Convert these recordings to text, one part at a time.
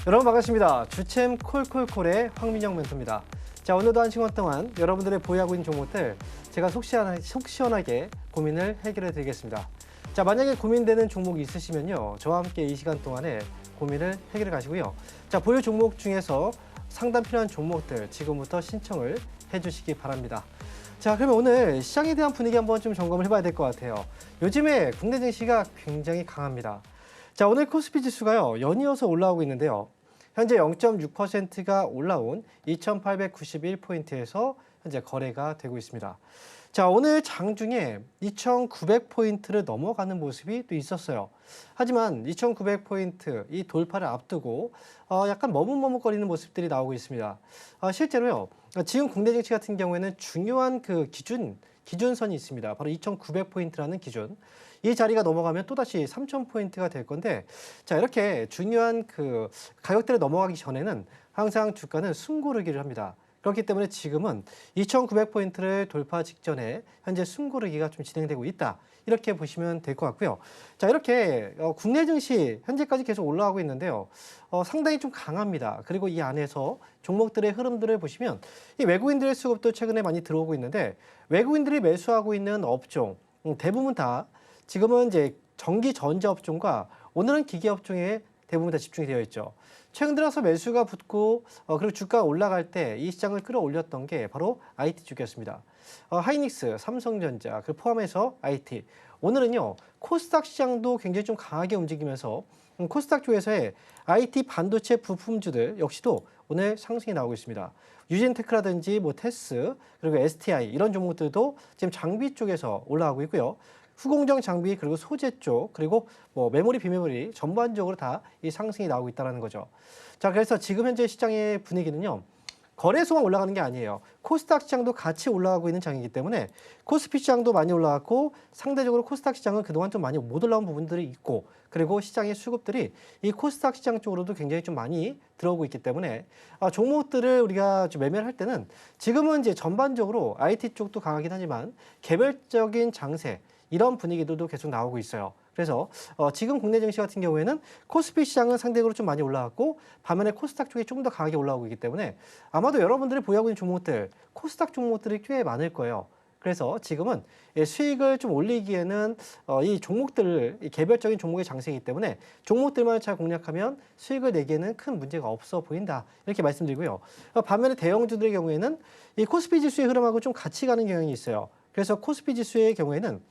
여러분 반갑습니다. 주챔 콜콜콜의 황민영 멘토입니다. 자, 오늘도 한 시간 동안 여러분들의 보유하고 있는 종목들 제가 속 시원하게 고민을 해결해 드리겠습니다. 자, 만약에 고민되는 종목이 있으시면요, 저와 함께 이 시간 동안에 고민을 해결해 가시고요. 자, 보유 종목 중에서 상담 필요한 종목들 지금부터 신청을 해주시기 바랍니다. 자, 그러면 오늘 시장에 대한 분위기 한번 좀 점검을 해봐야 될 것 같아요. 요즘에 국내 증시가 굉장히 강합니다. 자, 오늘 코스피 지수가요, 연이어서 올라오고 있는데요. 현재 0.6%가 올라온 2,891포인트에서 현재 거래가 되고 있습니다. 자, 오늘 장중에 2,900포인트를 넘어가는 모습이 또 있었어요. 하지만 2,900포인트 이 돌파를 앞두고 약간 머뭇머뭇거리는 모습들이 나오고 있습니다. 실제로요, 지금 국내 증시 같은 경우에는 중요한 그 기준선이 있습니다. 바로 2,900포인트라는 기준. 이 자리가 넘어가면 또다시 3,000포인트가 될 건데, 자, 이렇게 중요한 그 가격대를 넘어가기 전에는 항상 주가는 숨고르기를 합니다. 그렇기 때문에 지금은 2,900포인트를 돌파 직전에 현재 숨고르기가 좀 진행되고 있다. 이렇게 보시면 될 것 같고요. 자, 이렇게 국내 증시 현재까지 계속 올라가고 있는데요. 상당히 좀 강합니다. 그리고 이 안에서 종목들의 흐름들을 보시면 이 외국인들의 수급도 최근에 많이 들어오고 있는데, 외국인들이 매수하고 있는 업종 대부분 다 지금은 이제 전기 전자 업종과 오늘은 기계 업종에 대부분 다 집중이 되어 있죠. 최근 들어서 매수가 붙고 그리고 주가가 올라갈 때 이 시장을 끌어올렸던 게 바로 IT 쪽이었습니다. 하이닉스, 삼성전자, 그 포함해서 IT. 오늘은요, 코스닥 시장도 굉장히 좀 강하게 움직이면서 코스닥 쪽에서의 IT 반도체 부품주들 역시도 오늘 상승이 나오고 있습니다. 유진테크라든지 뭐 테스, 그리고 STI 이런 종목들도 지금 장비 쪽에서 올라가고 있고요. 후공정 장비, 그리고 소재 쪽, 그리고 뭐 메모리, 비메모리 전반적으로 다 이 상승이 나오고 있다는 거죠. 자, 그래서 지금 현재 시장의 분위기는요, 거래소만 올라가는 게 아니에요. 코스닥 시장도 같이 올라가고 있는 장이기 때문에 코스피 시장도 많이 올라갔고, 상대적으로 코스닥 시장은 그동안 좀 많이 못 올라온 부분들이 있고, 그리고 시장의 수급들이 이 코스닥 시장 쪽으로도 굉장히 좀 많이 들어오고 있기 때문에 종목들을 우리가 좀 매매를 할 때는 지금은 이제 전반적으로 IT 쪽도 강하긴 하지만 개별적인 장세, 이런 분위기들도 계속 나오고 있어요. 그래서 지금 국내 증시 같은 경우에는 코스피 시장은 상대적으로 좀 많이 올라갔고, 반면에 코스닥 쪽이 좀 더 강하게 올라오고 있기 때문에 아마도 여러분들이 보유하고 있는 종목들, 코스닥 종목들이 꽤 많을 거예요. 그래서 지금은 수익을 좀 올리기에는 이 종목들을 개별적인 종목의 장세이기 때문에 종목들만 잘 공략하면 수익을 내기에는 큰 문제가 없어 보인다. 이렇게 말씀드리고요. 반면에 대형주들의 경우에는 이 코스피 지수의 흐름하고 좀 같이 가는 경향이 있어요. 그래서 코스피 지수의 경우에는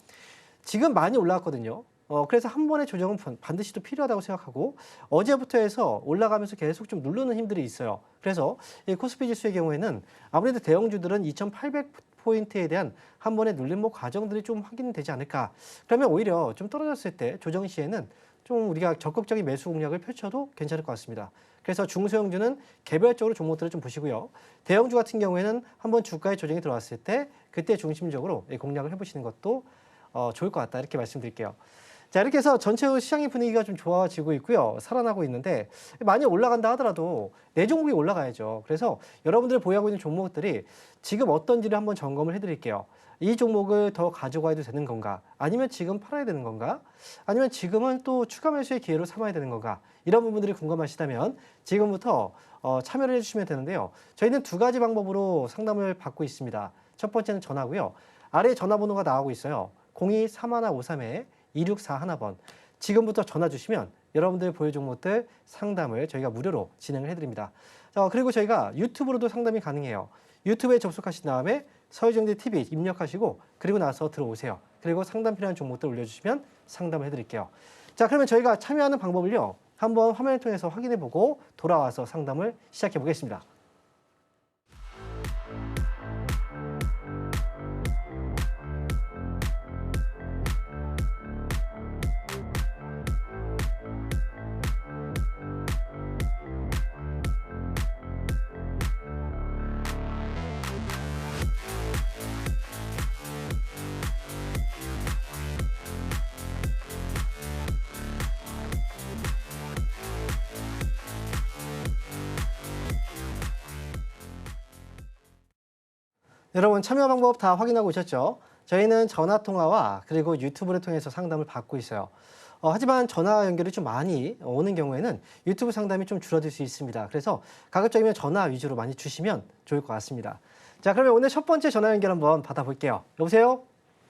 지금 많이 올라왔거든요. 그래서 한 번의 조정은 반드시 또 필요하다고 생각하고, 어제부터 해서 올라가면서 계속 좀 누르는 힘들이 있어요. 그래서 이 코스피 지수의 경우에는 아무래도 대형주들은 2,800포인트에 대한 한 번의 눌림목 과정들이 좀 확인되지 않을까. 그러면 오히려 좀 떨어졌을 때 조정 시에는 좀 우리가 적극적인 매수 공략을 펼쳐도 괜찮을 것 같습니다. 그래서 중소형주는 개별적으로 종목들을 좀 보시고요. 대형주 같은 경우에는 한번 주가의 조정이 들어왔을 때 그때 중심적으로 공략을 해보시는 것도 좋을 것 같다, 이렇게 말씀드릴게요. 자, 이렇게 해서 전체적으로 시장의 분위기가 좀 좋아지고 있고요. 살아나고 있는데, 많이 올라간다 하더라도 내 종목이 올라가야죠. 그래서 여러분들이 보유하고 있는 종목들이 지금 어떤지를 한번 점검을 해드릴게요. 이 종목을 더 가져가야 되는 건가? 아니면 지금 팔아야 되는 건가? 아니면 지금은 또 추가 매수의 기회로 삼아야 되는 건가? 이런 부분들이 궁금하시다면 지금부터 참여를 해주시면 되는데요. 저희는 두 가지 방법으로 상담을 받고 있습니다. 첫 번째는 전화고요. 아래에 전화번호가 나오고 있어요. 02-3153-2641번. 지금부터 전화 주시면 여러분들 보유 종목들 상담을 저희가 무료로 진행을 해드립니다. 그리고 저희가 유튜브로도 상담이 가능해요. 유튜브에 접속하신 다음에 서유정제 TV 입력하시고, 그리고 나서 들어오세요. 그리고 상담 필요한 종목들 올려주시면 상담을 해드릴게요. 자, 그러면 저희가 참여하는 방법을요, 한번 화면을 통해서 확인해보고 돌아와서 상담을 시작해 보겠습니다. 여러분 참여 방법 다 확인하고 오셨죠? 저희는 전화 통화와 그리고 유튜브를 통해서 상담을 받고 있어요. 하지만 전화 연결이 좀 많이 오는 경우에는 유튜브 상담이 좀 줄어들 수 있습니다. 그래서 가급적이면 전화 위주로 많이 주시면 좋을 것 같습니다. 자, 그러면 오늘 첫 번째 전화 연결 한번 받아볼게요. 여보세요?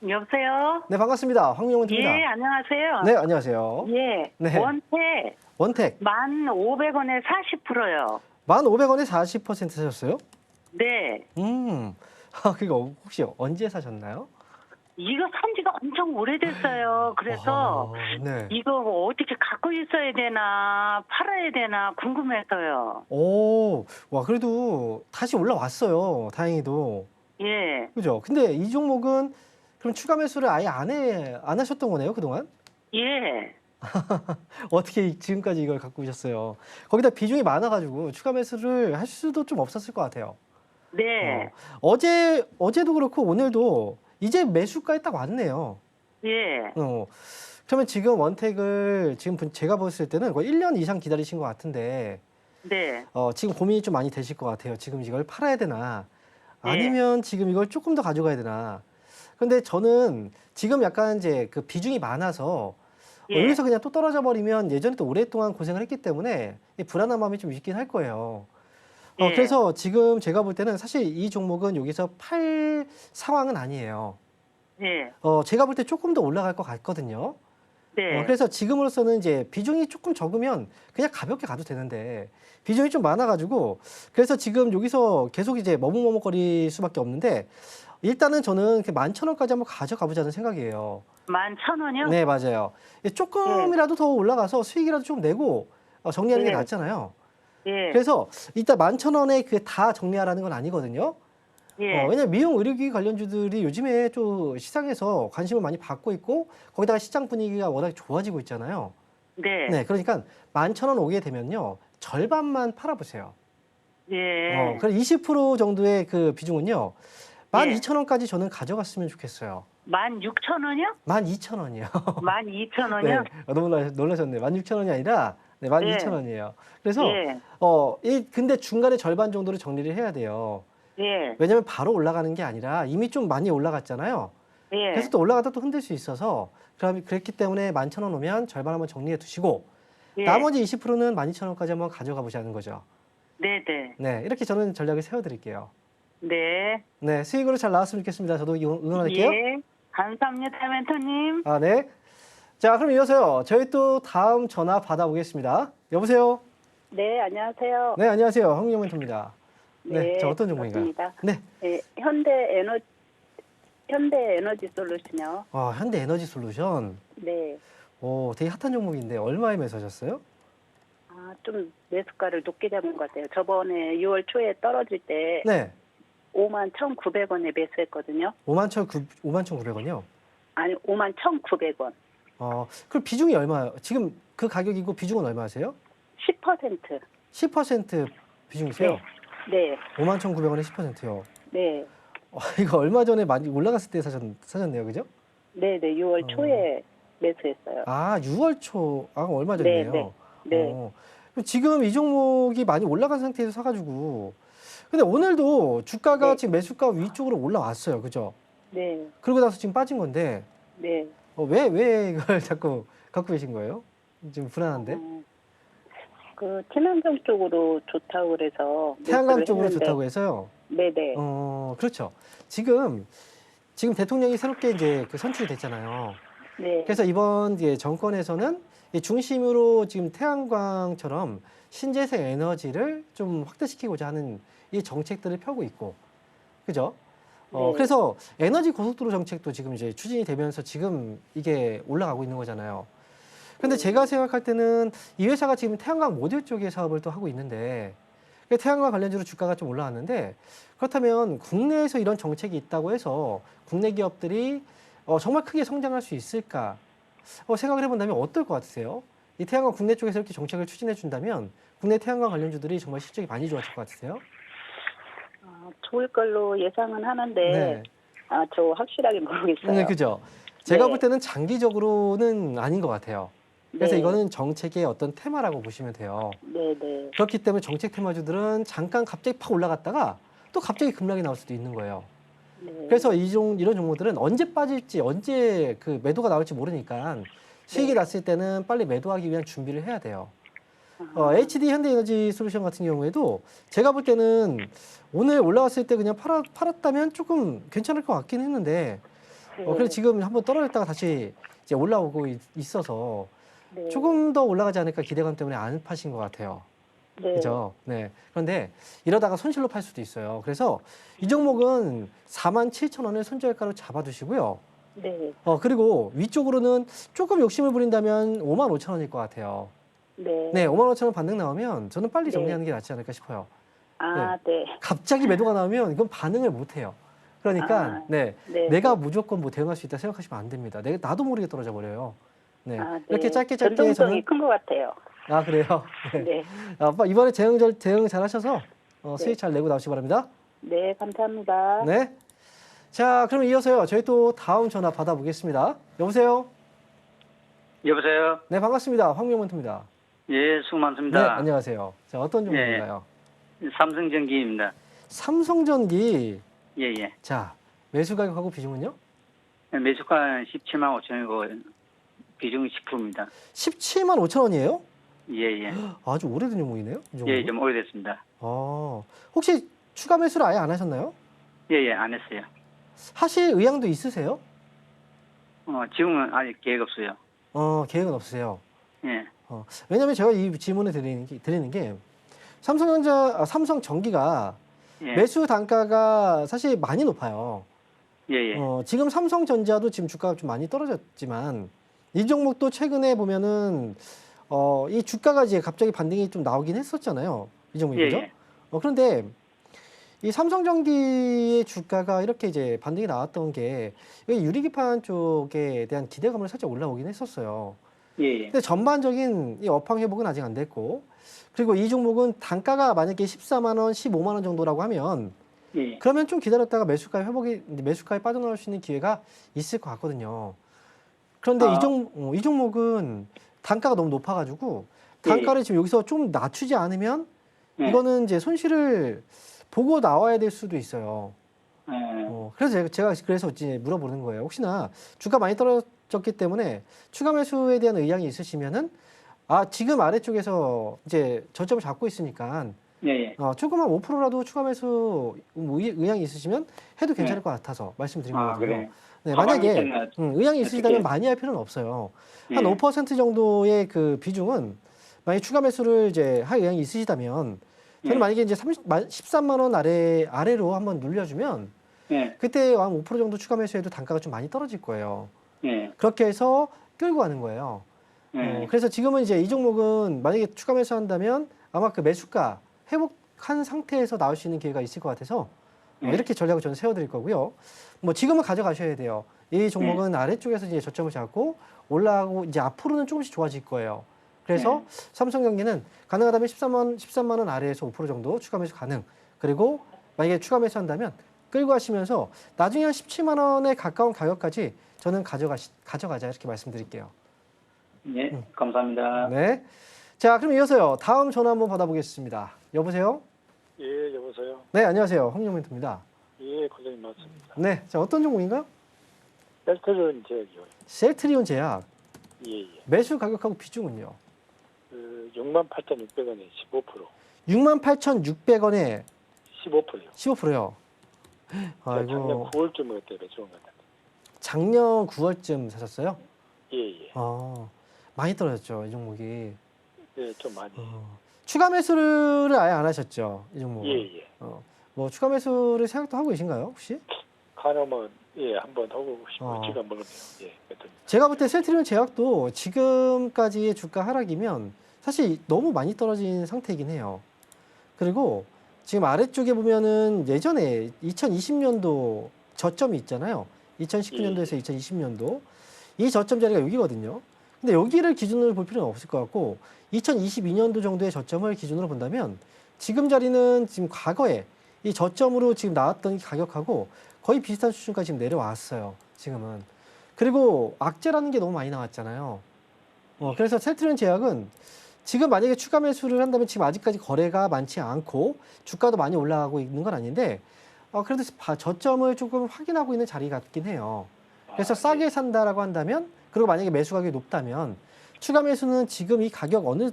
여보세요? 네, 반갑습니다. 황명훈입니다. 예, 안녕하세요. 네, 안녕하세요. 예, 네. 원태 원택 1,500원에 40%요. 1,500원에 40% 사셨어요? 네. 그거 혹시 언제 사셨나요? 이거 산 지가 엄청 오래됐어요. 그래서 네. 이거 어떻게 갖고 있어야 되나 팔아야 되나 궁금해서요. 와, 그래도 다시 올라왔어요. 다행히도. 예, 그죠? 근데 이 종목은 그럼 추가 매수를 아예 안 하셨던 거네요, 그동안? 예, 어떻게 지금까지 이걸 갖고 오셨어요? 거기다 비중이 많아가지고 추가 매수를 할 수도 좀 없었을 것 같아요. 네, 어제도 그렇고 오늘도 이제 매수가에 딱 왔네요. 예, 그러면 지금 원택을 지금 제가 봤을 때는 거의 1년 이상 기다리신 것 같은데, 네, 지금 고민이 좀 많이 되실 것 같아요. 지금 이걸 팔아야 되나? 예. 아니면 지금 이걸 조금 더 가져가야 되나? 근데 저는 지금 약간 이제 그 비중이 많아서 예. 여기서 그냥 또 떨어져 버리면 예전에 또 오랫동안 고생을 했기 때문에 이 불안한 마음이 좀 있긴 할 거예요. 예. 그래서 지금 제가 볼 때는 사실 이 종목은 여기서 팔 상황은 아니에요. 예, 제가 볼 때 조금 더 올라갈 것 같거든요. 네, 그래서 지금으로서는 이제 비중이 조금 적으면 그냥 가볍게 가도 되는데 비중이 좀 많아가지고 그래서 지금 여기서 계속 이제 머뭇머뭇거릴 수밖에 없는데 일단은 저는 11,000원까지 한번 가져가 보자는 생각이에요. 11,000원이요? 네, 맞아요. 조금이라도 더 올라가서 수익이라도 좀 내고 정리하는 게 네. 낫잖아요. 예, 그래서 이따 11,000원에 그 다 정리하라는 건 아니거든요. 예, 왜냐면 미용 의료기기 관련주들이 요즘에 또 시장에서 관심을 많이 받고 있고 거기다가 시장 분위기가 워낙 좋아지고 있잖아요. 네, 네, 그러니까 11,000원 오게 되면요. 절반만 팔아보세요. 예, 그럼 20% 정도의 그 비중은요. 예. 12,000원까지 저는 가져갔으면 좋겠어요. 16,000원이요? 12,000원이요. 12,000원이요? 네, 너무 놀라셨네요. 16,000원이 아니라 네, 예, 12,000원이에요. 그래서 예, 근데 중간에 절반 정도를 정리를 해야 돼요. 예, 왜냐면 바로 올라가는 게 아니라 이미 좀 많이 올라갔잖아요. 그래서 예, 또 올라가다 또 흔들 수 있어서 그랬기 때문에 11,000원 오면 절반 한번 정리해 두시고 예. 나머지 20%는 12,000원까지 한번 가져가 보자는 거죠. 네, 네, 네, 이렇게 저는 전략을 세워드릴게요. 네. 네, 수익으로 잘 나왔으면 좋겠습니다. 저도 응원할게요. 예, 감사합니다, 멘토님. 아, 네. 자, 그럼 이어서요. 저희 또 다음 전화 받아보겠습니다. 여보세요? 네, 안녕하세요. 네, 안녕하세요. 황민영 멘토입니다. 네, 네, 자, 어떤 종목인가요? 반갑습니다. 네. 네, 현대 에너지 솔루션요. 현대 에너지 솔루션. 네. 되게 핫한 종목인데 얼마에 매수하셨어요? 좀 매수가를 높게 잡은 것 같아요. 저번에 6월 초에 떨어질 때 네. 51,900원에 매수했거든요. 51,900원이요? 아니, 51,900원. 그럼 비중이 얼마예요? 지금 그 가격이고 비중은 얼마세요? 10%. 10% 비중이세요? 네. 51,900원에 10%요. 네. 이거 얼마 전에 많이 올라갔을 때 사셨네요. 그죠? 네, 네. 6월 초에 매수했어요. 6월 초, 얼마 전이네요. 네, 네. 그럼 지금 이 종목이 많이 올라간 상태에서 사가지고 근데 오늘도 주가가 네. 지금 매수가 위쪽으로 올라왔어요. 그죠? 네. 그러고 나서 지금 빠진 건데 네. 왜 이걸 자꾸 갖고 계신 거예요? 좀 불안한데? 그 친환경 쪽으로 좋다고 그래서 태양광 매수를 쪽으로 했는데, 좋다고 해서요. 네네. 그렇죠. 지금 대통령이 새롭게 이제 그 선출이 됐잖아요. 네. 그래서 이번 이제 정권에서는 이 중심으로 지금 태양광처럼 신재생 에너지를 좀 확대시키고자 하는 이 정책들을 펴고 있고, 그죠? 네. 그래서 에너지 고속도로 정책도 지금 이제 추진이 되면서 지금 이게 올라가고 있는 거잖아요. 근데 제가 생각할 때는 이 회사가 지금 태양광 모듈 쪽의 사업을 또 하고 있는데 태양광 관련주로 주가가 좀 올라왔는데 그렇다면 국내에서 이런 정책이 있다고 해서 국내 기업들이 정말 크게 성장할 수 있을까 생각을 해본다면 어떨 것 같으세요? 이 태양광 국내 쪽에서 이렇게 정책을 추진해 준다면 국내 태양광 관련주들이 정말 실적이 많이 좋아질 것 같으세요? 좋을 걸로 예상은 하는데, 네. 저 확실하게 모르겠어요. 네, 그죠. 제가 네. 볼 때는 장기적으로는 아닌 것 같아요. 그래서 네. 이거는 정책의 어떤 테마라고 보시면 돼요. 네네. 그렇기 때문에 정책 테마주들은 잠깐 갑자기 팍 올라갔다가 또 갑자기 급락이 나올 수도 있는 거예요. 네. 그래서 이런 종목들은 언제 빠질지, 언제 그 매도가 나올지 모르니까 수익이 네. 났을 때는 빨리 매도하기 위한 준비를 해야 돼요. 아, HD 현대에너지 솔루션 같은 경우에도 제가 볼 때는 오늘 올라왔을 때 그냥 팔았다면 조금 괜찮을 것 같긴 했는데, 네. 그래서 지금 한번 떨어졌다가 다시 이제 올라오고 있어서 네. 조금 더 올라가지 않을까 기대감 때문에 안 파신 것 같아요. 네. 그죠? 네. 그런데 이러다가 손실로 팔 수도 있어요. 그래서 이 종목은 47,000원을 손절가로 잡아두시고요. 네. 그리고 위쪽으로는 조금 욕심을 부린다면 55,000원일 것 같아요. 네. 네, 55,000원 반등 나오면 저는 빨리 네. 정리하는 게 낫지 않을까 싶어요. 아, 네. 갑자기 매도가 나오면 이건 반응을 못 해요. 그러니까 아, 네, 네. 내가 무조건 뭐 대응할 수 있다 생각하시면 안 됩니다. 나도 모르게 떨어져 버려요. 네, 아, 네. 이렇게 짧게 변동성이 저는 큰 것 같아요. 아 그래요. 네. 네. 이번에 대응 잘 하셔서 수익 네. 잘 내고 나오시기 바랍니다. 네, 감사합니다. 네. 자, 그럼 이어서요. 저희 또 다음 전화 받아보겠습니다. 여보세요? 여보세요? 네, 반갑습니다. 황명문입니다. 예, 수고 네, 많습니다. 안녕하세요. 자, 어떤 종목인가요? 삼성전기입니다. 삼성전기. 예, 예. 자, 매수 가격하고 비중은요? 매수가 17만 5천이고 비중은 10%입니다. 17만 5천 원이에요? 예, 예. 아주 오래된 종목이네요. 이 종목은. 예, 좀 오래됐습니다. 혹시 추가 매수를 아예 안 하셨나요? 예, 예, 안 했어요. 하실 의향도 있으세요? 지금은 아직 계획 없어요. 계획은 없으세요. 예, 왜냐면 제가 이 질문을 드리는 게 삼성전기가 예, 매수 단가가 사실 많이 높아요. 예, 예. 지금 삼성전자도 지금 주가가 좀 많이 떨어졌지만 이 종목도 최근에 보면은 이 주가가 이제 갑자기 반등이 좀 나오긴 했었잖아요. 이 종목이 예, 그죠? 예. 그런데 이 삼성전기의 주가가 이렇게 이제 반등이 나왔던 게 이 유리기판 쪽에 대한 기대감을 살짝 올라오긴 했었어요. 예, 예. 근데 전반적인 이 업황 회복은 아직 안 됐고, 그리고 이 종목은 단가가 만약에 14만 원, 15만 원 정도라고 하면 예, 그러면 좀 기다렸다가 매수가에 빠져나올 수 있는 기회가 있을 것 같거든요. 그런데 이 종목은 단가가 너무 높아가지고 단가를 지금 여기서 좀 낮추지 않으면 예. 이거는 이제 손실을 보고 나와야 될 수도 있어요. 예. 그래서 제가 그래서 이제 물어보는 거예요. 혹시나 주가 많이 떨어졌기 때문에 추가 매수에 대한 의향이 있으시면은 지금 아래쪽에서 이제 저점을 잡고 있으니까 예, 예. 조금만 5%라도 추가 매수 의향이 있으시면 해도 괜찮을 것 같아서 말씀드린 거거든요. 그래. 네, 가만히 만약에 있잖아. 의향이 있으시다면 어떻게? 많이 할 필요는 없어요. 한 예. 5% 정도의 그 비중은 만약 추가 매수를 이제 할 의향이 있으시다면 저는 예. 만약에 이제 13만 원 아래로 한번 눌려주면 예, 그때 한 5% 정도 추가 매수해도 단가가 좀 많이 떨어질 거예요. 예, 그렇게 해서 끌고 가는 거예요. 예. 그래서 지금은 이제 이 종목은 만약에 추가 매수한다면 아마 그 매수가 회복한 상태에서 나올 수 있는 기회가 있을 것 같아서 이렇게 전략을 저는 세워드릴 거고요. 뭐 지금은 가져가셔야 돼요. 이 종목은 아래쪽에서 이제 저점을 잡고 올라가고 이제 앞으로는 조금씩 좋아질 거예요. 그래서 삼성전기는 가능하다면 13만 원 아래에서 5% 정도 추가 매수 가능. 그리고 만약에 추가 매수한다면 끌고 가시면서 나중에 한 17만 원에 가까운 가격까지 저는 가져가자 이렇게 말씀드릴게요. 예, 감사합니다. 네. 자, 그럼 이어서요. 다음 전화 한번 받아보겠습니다. 여보세요? 예, 여보세요. 네, 안녕하세요. 황영민입니다. 예, 고생이 많습니다. 네. 자, 어떤 종목인가요? 셀트리온 제약이요. 셀트리온 제약. 예, 예. 매수 가격하고 비중은요? 68,600원에 15%. 68,600원에 15%요. 15%요. 작년 9월쯤에 그때 매수한 것 같은데. 작년 9월쯤 사셨어요? 예, 예. 많이 떨어졌죠, 이 종목이. 예, 좀 많이. 추가 매수를 아예 안 하셨죠, 이 종목은? 예, 예. 뭐 추가 매수를 생각도 하고 계신가요, 혹시? 가능하면 예, 한번 하고 싶고 지금 먹으면 예, 그랬더니. 제가 볼 때 셀트리온 제약도 지금까지의 주가 하락이면 사실 너무 많이 떨어진 상태이긴 해요. 그리고 지금 아래쪽에 보면은 예전에 2020년도 저점이 있잖아요. 2019년도에서 2020년도. 이 저점 자리가 여기거든요. 근데 여기를 기준으로 볼 필요는 없을 것 같고 2022년도 정도의 저점을 기준으로 본다면 지금 자리는 지금 과거에 이 저점으로 지금 나왔던 가격하고 거의 비슷한 수준까지 지금 내려왔어요. 지금은. 그리고 악재라는 게 너무 많이 나왔잖아요. 그래서 셀트리온 제약은 지금 만약에 추가 매수를 한다면 지금 아직까지 거래가 많지 않고 주가도 많이 올라가고 있는 건 아닌데 그래도 저점을 조금 확인하고 있는 자리 같긴 해요. 그래서 싸게 산다라고 한다면, 그리고 만약에 매수 가격이 높다면 추가 매수는 지금 이 가격 어느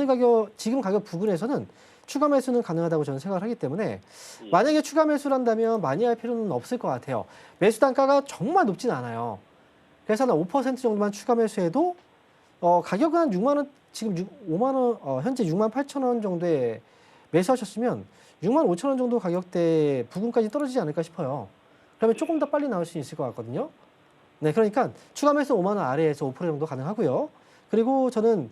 가격, 지금 가격 부근에서는 추가 매수는 가능하다고 저는 생각을 하기 때문에 예. 만약에 추가 매수를 한다면 많이 할 필요는 없을 것 같아요. 매수 단가가 정말 높진 않아요. 그래서 한 5% 정도만 추가 매수해도 가격은 한 6만 원, 지금 5만 원, 현재 6만 8천 원 정도에 매수하셨으면 6만 5천 원 정도 가격대 부근까지 떨어지지 않을까 싶어요. 그러면 조금 더 빨리 나올 수 있을 것 같거든요. 네, 그러니까 추가 매수 5만 원 아래에서 5% 정도 가능하고요. 그리고 저는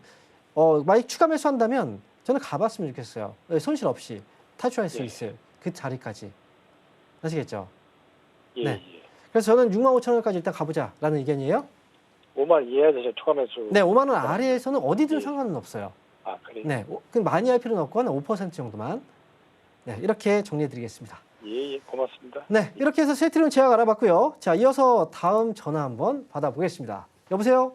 만약 추가 매수한다면 저는 가봤으면 좋겠어요. 손실 없이 탈출할 수 예. 있을 그 자리까지. 아시겠죠? 예, 네. 예. 그래서 저는 6만 5천 원까지 일단 가보자라는 의견이에요. 5만 이하에서 추가 매수. 네, 5만 원 아래에서는 어디든 예. 상관은 없어요. 아, 그래. 네, 많이 할 필요는 없고 한 5% 정도만. 네, 이렇게 정리해드리겠습니다. 예, 예, 고맙습니다. 네, 이렇게 해서 세트리온 제약 알아봤고요. 자, 이어서 다음 전화 한번 받아보겠습니다. 여보세요?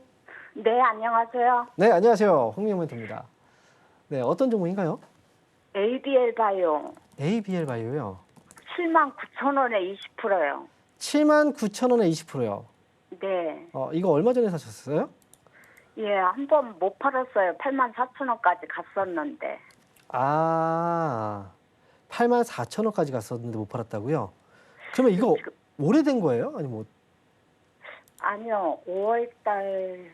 네, 안녕하세요. 네, 안녕하세요. 홍명문 입니다. 네, 어떤 종목인가요? ABL 바이오 ABL 바이오요. 79,000원에 20%요. 79,000원에 20%요. 네. 이거 얼마 전에 사셨어요? 예, 한 번 못 팔았어요. 84,000원까지 갔었는데. 아, 84,000원까지 갔었는데 못 팔았다고요? 그러면 이거 오래된 거예요? 아니 뭐 아니요, 5월 달.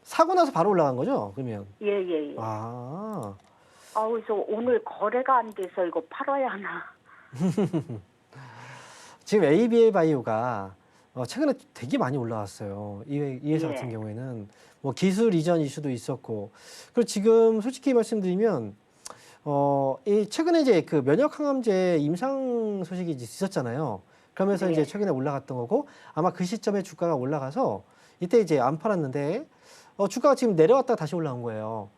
사고 나서 바로 올라간 거죠? 그러면 예, 예, 예. 아, 그래서 오늘 거래가 안 돼서 이거 팔아야 하나. 지금 ABL 바이오가 최근에 되게 많이 올라왔어요. 이 회사 예. 같은 경우에는 뭐 기술 이전 이슈도 있었고, 그리고 지금 솔직히 말씀드리면 이 최근에 이제 그 면역 항암제 임상 소식이 있었잖아요. 그러면서 네. 이제 최근에 올라갔던 거고, 아마 그 시점에 주가가 올라가서 이때 이제 안 팔았는데 주가가 지금 내려왔다가 다시 올라온 거예요.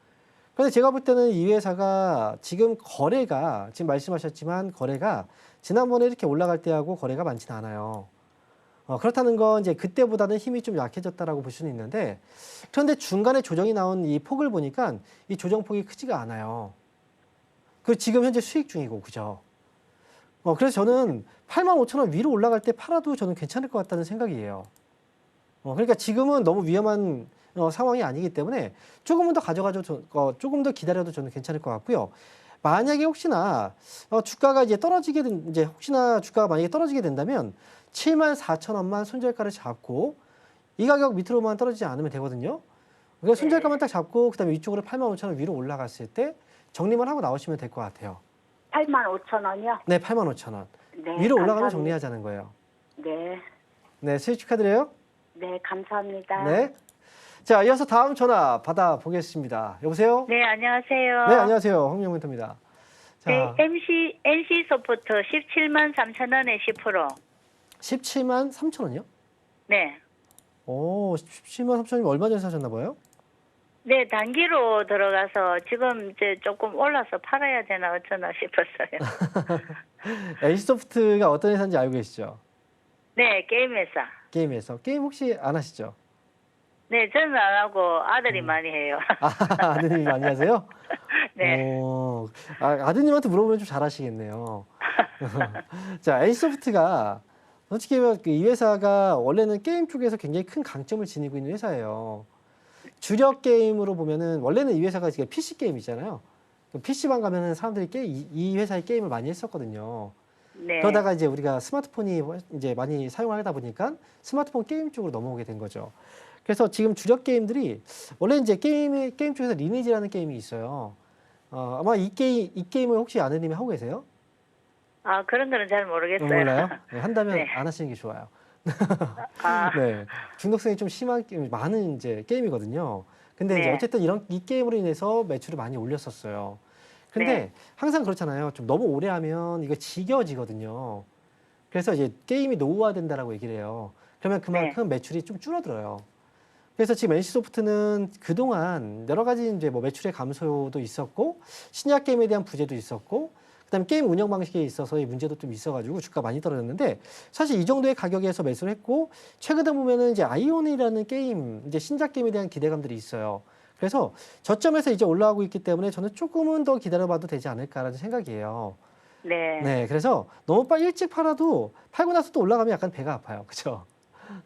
그런데 제가 볼 때는 이 회사가 지금 거래가 지금 말씀하셨지만 거래가 지난번에 이렇게 올라갈 때하고 거래가 많지는 않아요. 그렇다는 건 이제 그때보다는 힘이 좀 약해졌다라고 볼 수는 있는데, 그런데 중간에 조정이 나온 이 폭을 보니까 이 조정폭이 크지가 않아요. 그 지금 현재 수익 중이고, 그죠? 그래서 저는 85,000원 위로 올라갈 때 팔아도 저는 괜찮을 것 같다는 생각이에요. 그러니까 지금은 너무 위험한 상황이 아니기 때문에 조금은 더 가져가도 조금 더 기다려도 저는 괜찮을 것 같고요. 만약에 혹시나 주가가 이제 혹시나 주가가 만약에 떨어지게 된다면 74,000원만 손절가를 잡고 이 가격 밑으로만 떨어지지 않으면 되거든요. 그래서 손절가만 딱 잡고 그다음에 위쪽으로 85,000원 위로 올라갔을 때 정리만 하고 나오시면 될 것 같아요. 85,000원이요? 네, 85,000원. 네. 위로 올라가면 감사합니다. 정리하자는 거예요. 네. 네, 수익 축하드려요. 네, 감사합니다. 네. 자, 이어서 다음 전화 받아보겠습니다. 여보세요? 네, 안녕하세요. 네, 안녕하세요. 홍명문입니다. 자, 네, NC 소프트 17만 3천 원에 10%. 17만 3천 원이요? 네. 오, 17만 3천 원이면 얼마 전에 사셨나 봐요? 네, 단기로 들어가서 지금 이제 조금 올라서 팔아야 되나 어쩌나 싶었어요. NC소프트가 어떤 회사인지 알고 계시죠? 네, 게임 회사. 게임에서. 게임 혹시 안 하시죠? 네, 저는 안 하고 아들이 많이 해요. 아드님이 많이 하세요? 네. 아드님한테 물어보면 좀 잘하시겠네요. 자, NC소프트가 솔직히 이 회사가 원래는 게임 쪽에서 굉장히 큰 강점을 지니고 있는 회사예요. 주력 게임으로 보면은 원래는 이 회사가 PC 게임이잖아요. PC방 가면은 사람들이 이 회사의 게임을 많이 했었거든요. 네. 그러다가 이제 우리가 스마트폰이 이제 많이 사용하다 보니까 스마트폰 게임 쪽으로 넘어오게 된 거죠. 그래서 지금 주력 게임들이 원래 이제 게임 쪽에서 리니지라는 게임이 있어요. 아마 이 게임을 혹시 아드님이 하고 계세요? 그런 거는 잘 모르겠어요. 몰라요? 네, 한다면 네. 안 하시는 게 좋아요. 아, 네, 중독성이 좀 심한 많은 이제 게임이거든요. 근데 이제 네. 어쨌든 이 게임으로 인해서 매출을 많이 올렸었어요. 근데 네. 항상 그렇잖아요. 좀 너무 오래 하면 이거 지겨워지거든요. 그래서 이제 게임이 노후화된다라고 얘기를 해요. 그러면 그만큼 매출이 좀 줄어들어요. 그래서 지금 NC소프트는 그동안 여러 가지 이제 뭐 매출의 감소도 있었고 신약 게임에 대한 부재도 있었고 그다음에 게임 운영 방식에 있어서의 문제도 좀 있어가지고 주가 많이 떨어졌는데 사실 이 정도의 가격에서 매수를 했고 최근에 보면은 이제 아이온이라는 게임 이제 신작 게임에 대한 기대감들이 있어요. 그래서 저점에서 이제 올라오고 있기 때문에 저는 조금은 더 기다려봐도 되지 않을까라는 생각이에요. 네. 네, 그래서 너무 빨리 일찍 팔아도 팔고 나서 또 올라가면 약간 배가 아파요. 그렇죠?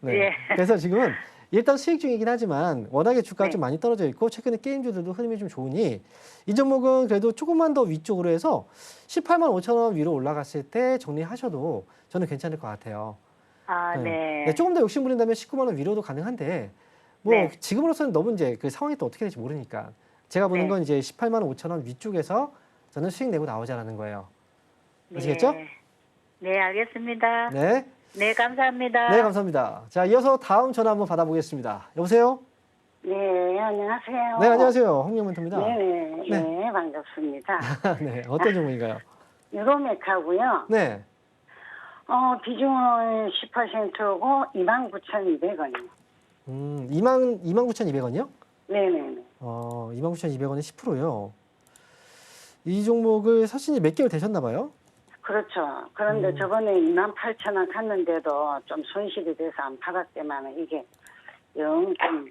네. 예. 그래서 지금은 일단 수익 중이긴 하지만 워낙에 주가가 네. 좀 많이 떨어져 있고 최근에 게임주들도 흐름이 좀 좋으니 이 종목은 그래도 조금만 더 위쪽으로 해서 18만 5천 원 위로 올라갔을 때 정리하셔도 저는 괜찮을 것 같아요. 아, 네. 네, 조금 더 욕심 부린다면 19만 원 위로도 가능한데 뭐 네. 지금으로서는 너무 이제 그 상황이 또 어떻게 될지 모르니까 제가 보는 네. 건 이제 18만 5천 원 위쪽에서 저는 수익 내고 나오자라는 거예요. 아시겠죠? 네. 네, 알겠습니다. 네. 네, 감사합니다. 네, 감사합니다. 자, 이어서 다음 전화 한번 받아보겠습니다. 여보세요? 네, 안녕하세요. 네, 안녕하세요. 홍명멘토입니다. 네, 네. 네, 반갑습니다. 네, 어떤 종목인가요? 유로맥하고요. 네. 비중은 10%고 29,200원이요. 29,200원이요? 네네네. 29,200원에 10%요. 이 종목을 사신 지 몇 개월 되셨나 봐요? 그렇죠. 그런데 저번에 28,000원 갔는데도 좀 손실이 돼서 안 팔았지만 이게 영 좀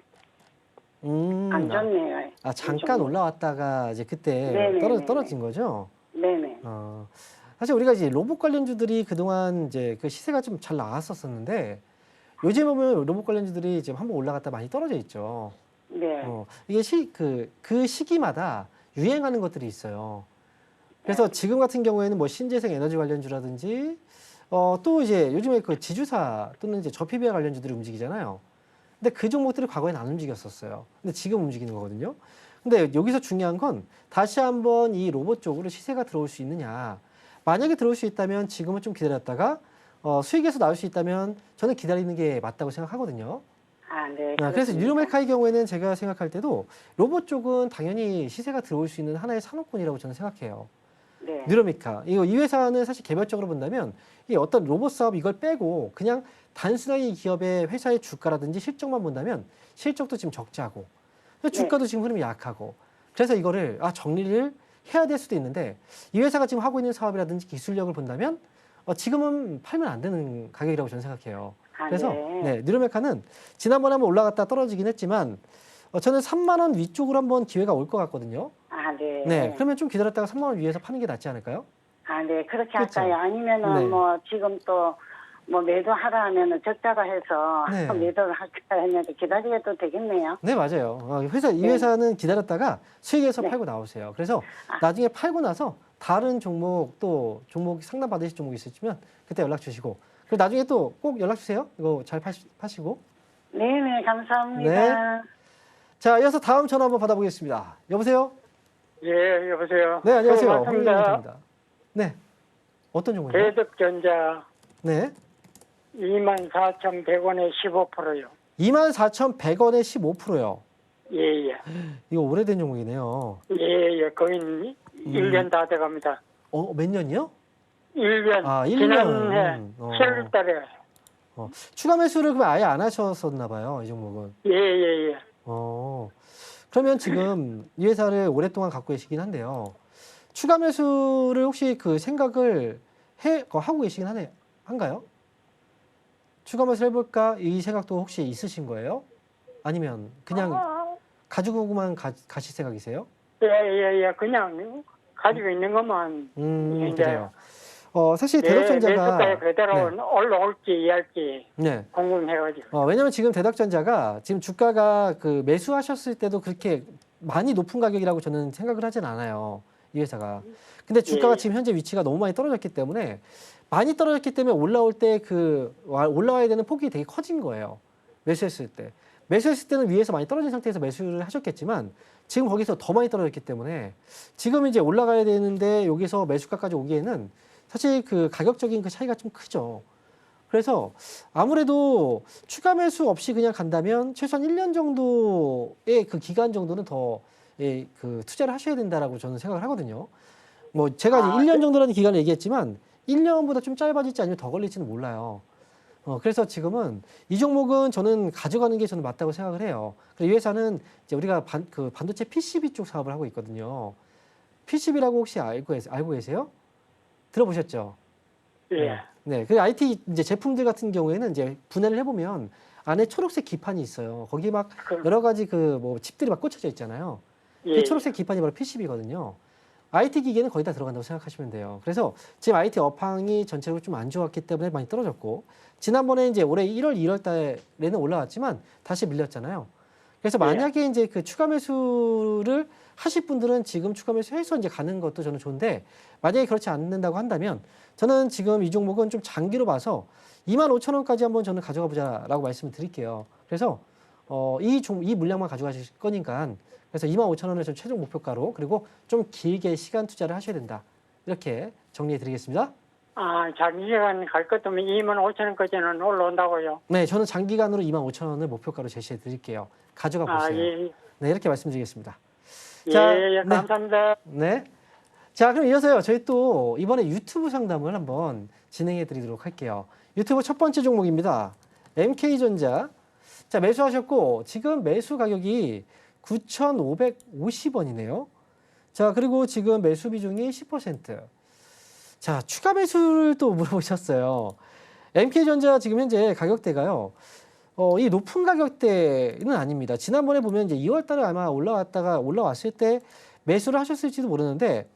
안 좋네요. 잠깐 올라왔다가 이제 그때 네네네네. 떨어진 거죠? 네네. 사실 우리가 이제 로봇 관련주들이 그동안 이제 그 시세가 좀 잘 나왔었었는데 요즘 보면 로봇 관련주들이 지금 한번 올라갔다 많이 떨어져 있죠. 네. 이게 그 시기마다 유행하는 것들이 있어요. 그래서 지금 같은 경우에는 뭐 신재생 에너지 관련주라든지 또 이제 요즘에 그 지주사 또는 이제 저PBR 관련주들이 움직이잖아요. 근데 그 종목들이 과거에는 안 움직였었어요. 근데 지금 움직이는 거거든요. 근데 여기서 중요한 건 다시 한번 이 로봇 쪽으로 시세가 들어올 수 있느냐. 만약에 들어올 수 있다면 지금은 좀 기다렸다가 수익에서 나올 수 있다면 저는 기다리는 게 맞다고 생각하거든요. 아, 네. 그래서 그렇습니다. 유로메카의 경우에는 제가 생각할 때도 로봇 쪽은 당연히 시세가 들어올 수 있는 하나의 산업군이라고 저는 생각해요. 네. 뉴로미카. 이 회사는 사실 개별적으로 본다면 이 어떤 로봇 사업 이걸 빼고 그냥 단순하게 이 기업의 회사의 주가라든지 실적만 본다면 실적도 지금 적자고 주가도 지금 흐름이 약하고 그래서 이거를 정리를 해야 될 수도 있는데 이 회사가 지금 하고 있는 사업이라든지 기술력을 본다면 지금은 팔면 안 되는 가격이라고 저는 생각해요. 아, 그래서 네. 뉴로메카는 지난번에 한번 올라갔다 떨어지긴 했지만 저는 3만 원 위쪽으로 한번 기회가 올 것 같거든요. 아, 네. 네, 그러면 좀 기다렸다가 3만 원 위에서 파는 게 낫지 않을까요? 아, 네. 그렇게 그렇죠. 할까요? 아니면은 네. 뭐 지금 또 뭐 매도하라 하면은 적자가 해서 네. 매도를 할까 했는데 기다리게도 되겠네요. 네, 맞아요. 이 네. 회사는 기다렸다가 수익에서 네. 팔고 나오세요. 그래서 나중에 팔고 나서 다른 종목 또 종목 상담 받으실 종목이 있으시면 그때 연락 주시고 그리고 나중에 또 꼭 연락 주세요. 이거 잘 파시고. 네네, 감사합니다. 자, 이어서 다음 전화 한번 받아보겠습니다. 여보세요? 예, 여보세요. 네, 안녕하세요. 반갑습니다. 황민정입니다. 네. 어떤 종목이요? 대덕전자 네. 24,100원에 15%요. 24,100원에 15%요. 예, 예. 이거 오래된 종목이네요. 예, 예. 거의 1년 다 돼갑니다. 몇 년이요? 1년. 1년. 지난해 7월 달에. 추가 매수를 그럼 아예 안 하셨었나 봐요, 이 종목은. 예, 예, 예. 그러면 지금 이 회사를 오랫동안 갖고 계시긴 한데요. 추가 매수를 혹시 그 생각을 하고 계시긴 한가요? 추가 매수를 해볼까? 이 생각도 혹시 있으신 거예요? 아니면 그냥 가지고만 가실 생각이세요? 예, 예, 예. 그냥 가지고 있는 것만. 이제 그래요. 사실 예, 대덕전자가 매수가에 그대로 올라올지 이할지 네. 궁금해가지고. 왜냐면 지금 대덕전자가 지금 주가가 그 매수하셨을 때도 그렇게 많이 높은 가격이라고 저는 생각을 하진 않아요. 이 회사가. 근데 주가가 예. 지금 현재 위치가 너무 많이 떨어졌기 때문에 많이 떨어졌기 때문에 올라올 때 올라와야 되는 폭이 되게 커진 거예요. 매수했을 때. 매수했을 때는 위에서 많이 떨어진 상태에서 매수를 하셨겠지만 지금 거기서 더 많이 떨어졌기 때문에 지금 이제 올라가야 되는데 여기서 매수가까지 오기에는 사실 그 가격적인 그 차이가 좀 크죠. 그래서 아무래도 추가 매수 없이 그냥 간다면 최소한 1년 정도의 그 기간 정도는 더 그 투자를 하셔야 된다라고 저는 생각을 하거든요. 뭐 제가 이제 1년 정도라는 기간을 얘기했지만 1년보다 좀 짧아질지 아니면 더 걸릴지는 몰라요. 그래서 지금은 이 종목은 저는 가져가는 게 저는 맞다고 생각을 해요. 이 회사는 이제 우리가 반도체 PCB 쪽 사업을 하고 있거든요. PCB라고 혹시 알고 계세요? 들어보셨죠? 예. 네. 그 IT 이제 제품들 같은 경우에는 이제 분해를 해보면 안에 초록색 기판이 있어요. 거기 막 여러 가지 그 뭐 칩들이 막 꽂혀져 있잖아요. 예. 그 초록색 기판이 바로 PCB거든요. IT 기계는 거의 다 들어간다고 생각하시면 돼요. 그래서 지금 IT 업황이 전체적으로 좀 안 좋았기 때문에 많이 떨어졌고, 지난번에 이제 올해 1월, 2월 달에는 올라왔지만 다시 밀렸잖아요. 그래서 만약에 이제 그 추가 매수를 하실 분들은 지금 추가 매수해서 이제 가는 것도 저는 좋은데, 만약에 그렇지 않는다고 한다면 저는 지금 이 종목은 좀 장기로 봐서 25,000원까지 한번 저는 가져가 보자라고 말씀을 드릴게요. 그래서 이 물량만 가져가실 거니까, 그래서 25,000원을 좀 최종 목표가로, 그리고 좀 길게 시간 투자를 하셔야 된다. 이렇게 정리해 드리겠습니다. 장기간 갈 것도면 25,000원까지는 올라온다고요? 네, 저는 장기간으로 25,000원을 목표가로 제시해 드릴게요. 가져가 보세요. 예. 네, 이렇게 말씀드리겠습니다. 예, 자, 예, 감사합니다. 네. 자, 그럼 이어서요. 저희 또 이번에 유튜브 상담을 한번 진행해 드리도록 할게요. 유튜브 첫 번째 종목입니다. MK전자. 자, 매수하셨고, 지금 매수 가격이 9,550원이네요. 자, 그리고 지금 매수 비중이 10%. 자, 추가 매수를 또 물어보셨어요. MK전자 지금 현재 가격대가요. 이 높은 가격대는 아닙니다. 지난번에 보면 이제 2월 달에 아마 올라왔을 때 매수를 하셨을지도 모르는데,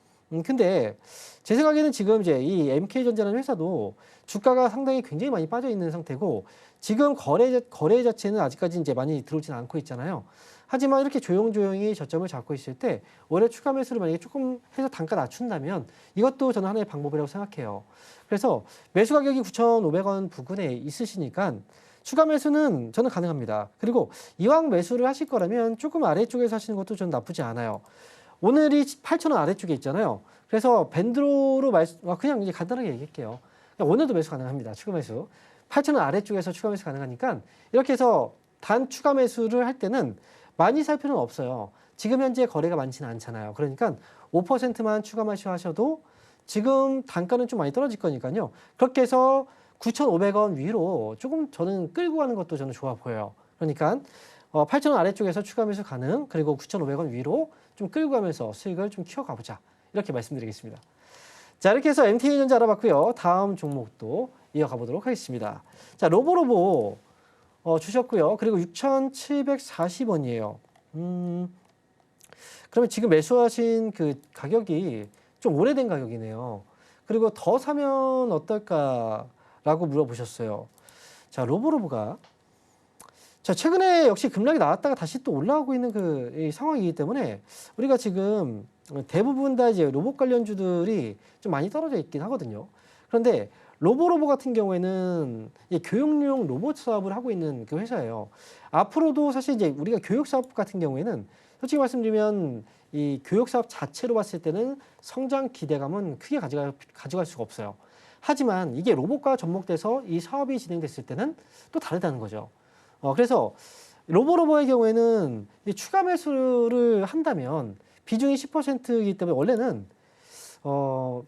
근데 제 생각에는 지금 이제 이 MK전자라는 회사도 주가가 상당히 굉장히 많이 빠져 있는 상태고, 지금 거래 자체는 아직까지 이제 많이 들어오지는 않고 있잖아요. 하지만 이렇게 조용조용히 저점을 잡고 있을 때 올해 추가 매수를 만약에 조금 해서 단가 낮춘다면 이것도 저는 하나의 방법이라고 생각해요. 그래서 매수 가격이 9,500원 부근에 있으시니까 추가 매수는 저는 가능합니다. 그리고 이왕 매수를 하실 거라면 조금 아래쪽에서 하시는 것도 저는 나쁘지 않아요. 오늘이 8,000원 아래쪽에 있잖아요. 그래서 밴드로로 그냥 이제 간단하게 얘기할게요. 그냥 오늘도 매수 가능합니다. 추가 매수. 8,000원 아래쪽에서 추가 매수 가능하니까 이렇게 해서 단 추가 매수를 할 때는 많이 살 필요는 없어요. 지금 현재 거래가 많지는 않잖아요. 그러니까 5%만 추가 매수하셔도 지금 단가는 좀 많이 떨어질 거니까요. 그렇게 해서 9,500원 위로 조금 저는 끌고 가는 것도 저는 좋아 보여요. 그러니까 8,000원 아래쪽에서 추가 매수 가능, 그리고 9,500원 위로 좀 끌고 가면서 수익을 좀 키워가 보자. 이렇게 말씀드리겠습니다. 자, 이렇게 해서 MK전자 알아봤고요. 다음 종목도 이어가 보도록 하겠습니다. 자, 로보로보 주셨고요. 그리고 6,740원이에요. 그러면 지금 매수하신 그 가격이 좀 오래된 가격이네요. 그리고 더 사면 어떨까라고 물어보셨어요. 자, 로보로보가 자, 최근에 역시 급락이 나왔다가 다시 또 올라오고 있는 이 상황이기 때문에 우리가 지금 대부분 다 이제 로봇 관련주들이 좀 많이 떨어져 있긴 하거든요. 그런데 로보로보 같은 경우에는 교육용 로봇 사업을 하고 있는 그 회사예요. 앞으로도 사실 이제 우리가 교육 사업 같은 경우에는 솔직히 말씀드리면 이 교육 사업 자체로 봤을 때는 성장 기대감은 크게 가져갈 수가 없어요. 하지만 이게 로봇과 접목돼서 이 사업이 진행됐을 때는 또 다르다는 거죠. 그래서 로보로보의 경우에는 이 추가 매수를 한다면 비중이 10%이기 때문에 원래는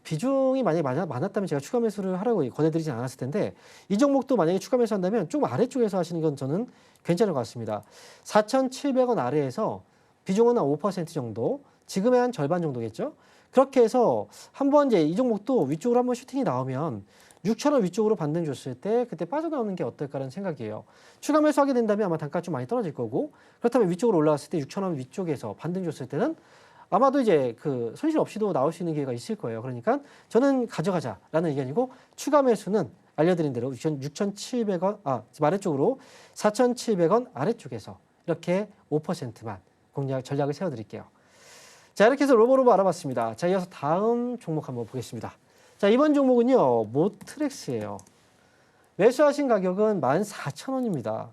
비중이 만약에 많았다면 제가 추가 매수를 하라고 권해드리진 않았을 텐데, 이 종목도 만약에 추가 매수한다면 조금 아래쪽에서 하시는 건 저는 괜찮을 것 같습니다. 4,700원 아래에서 비중은 한 5% 정도, 지금의 한 절반 정도겠죠. 그렇게 해서 한번 이제 이 종목도 위쪽으로 한번 슈팅이 나오면 6,000원 위쪽으로 반등 줬을 때 그때 빠져나오는 게 어떨까라는 생각이에요. 추가 매수하게 된다면 아마 단가 좀 많이 떨어질 거고, 그렇다면 위쪽으로 올라왔을 때 6,000원 위쪽에서 반등 줬을 때는 아마도 이제 그 손실 없이도 나올 수 있는 기회가 있을 거예요. 그러니까 저는 가져가자라는 의견이고, 추가 매수는 알려드린 대로 6,700원, 아래쪽으로 4,700원 아래쪽에서 이렇게 5%만 전략을 세워드릴게요. 자, 이렇게 해서 로보로보 알아봤습니다. 자, 이어서 다음 종목 한번 보겠습니다. 자, 이번 종목은요, 모트렉스예요. 매수하신 가격은 14,000원입니다.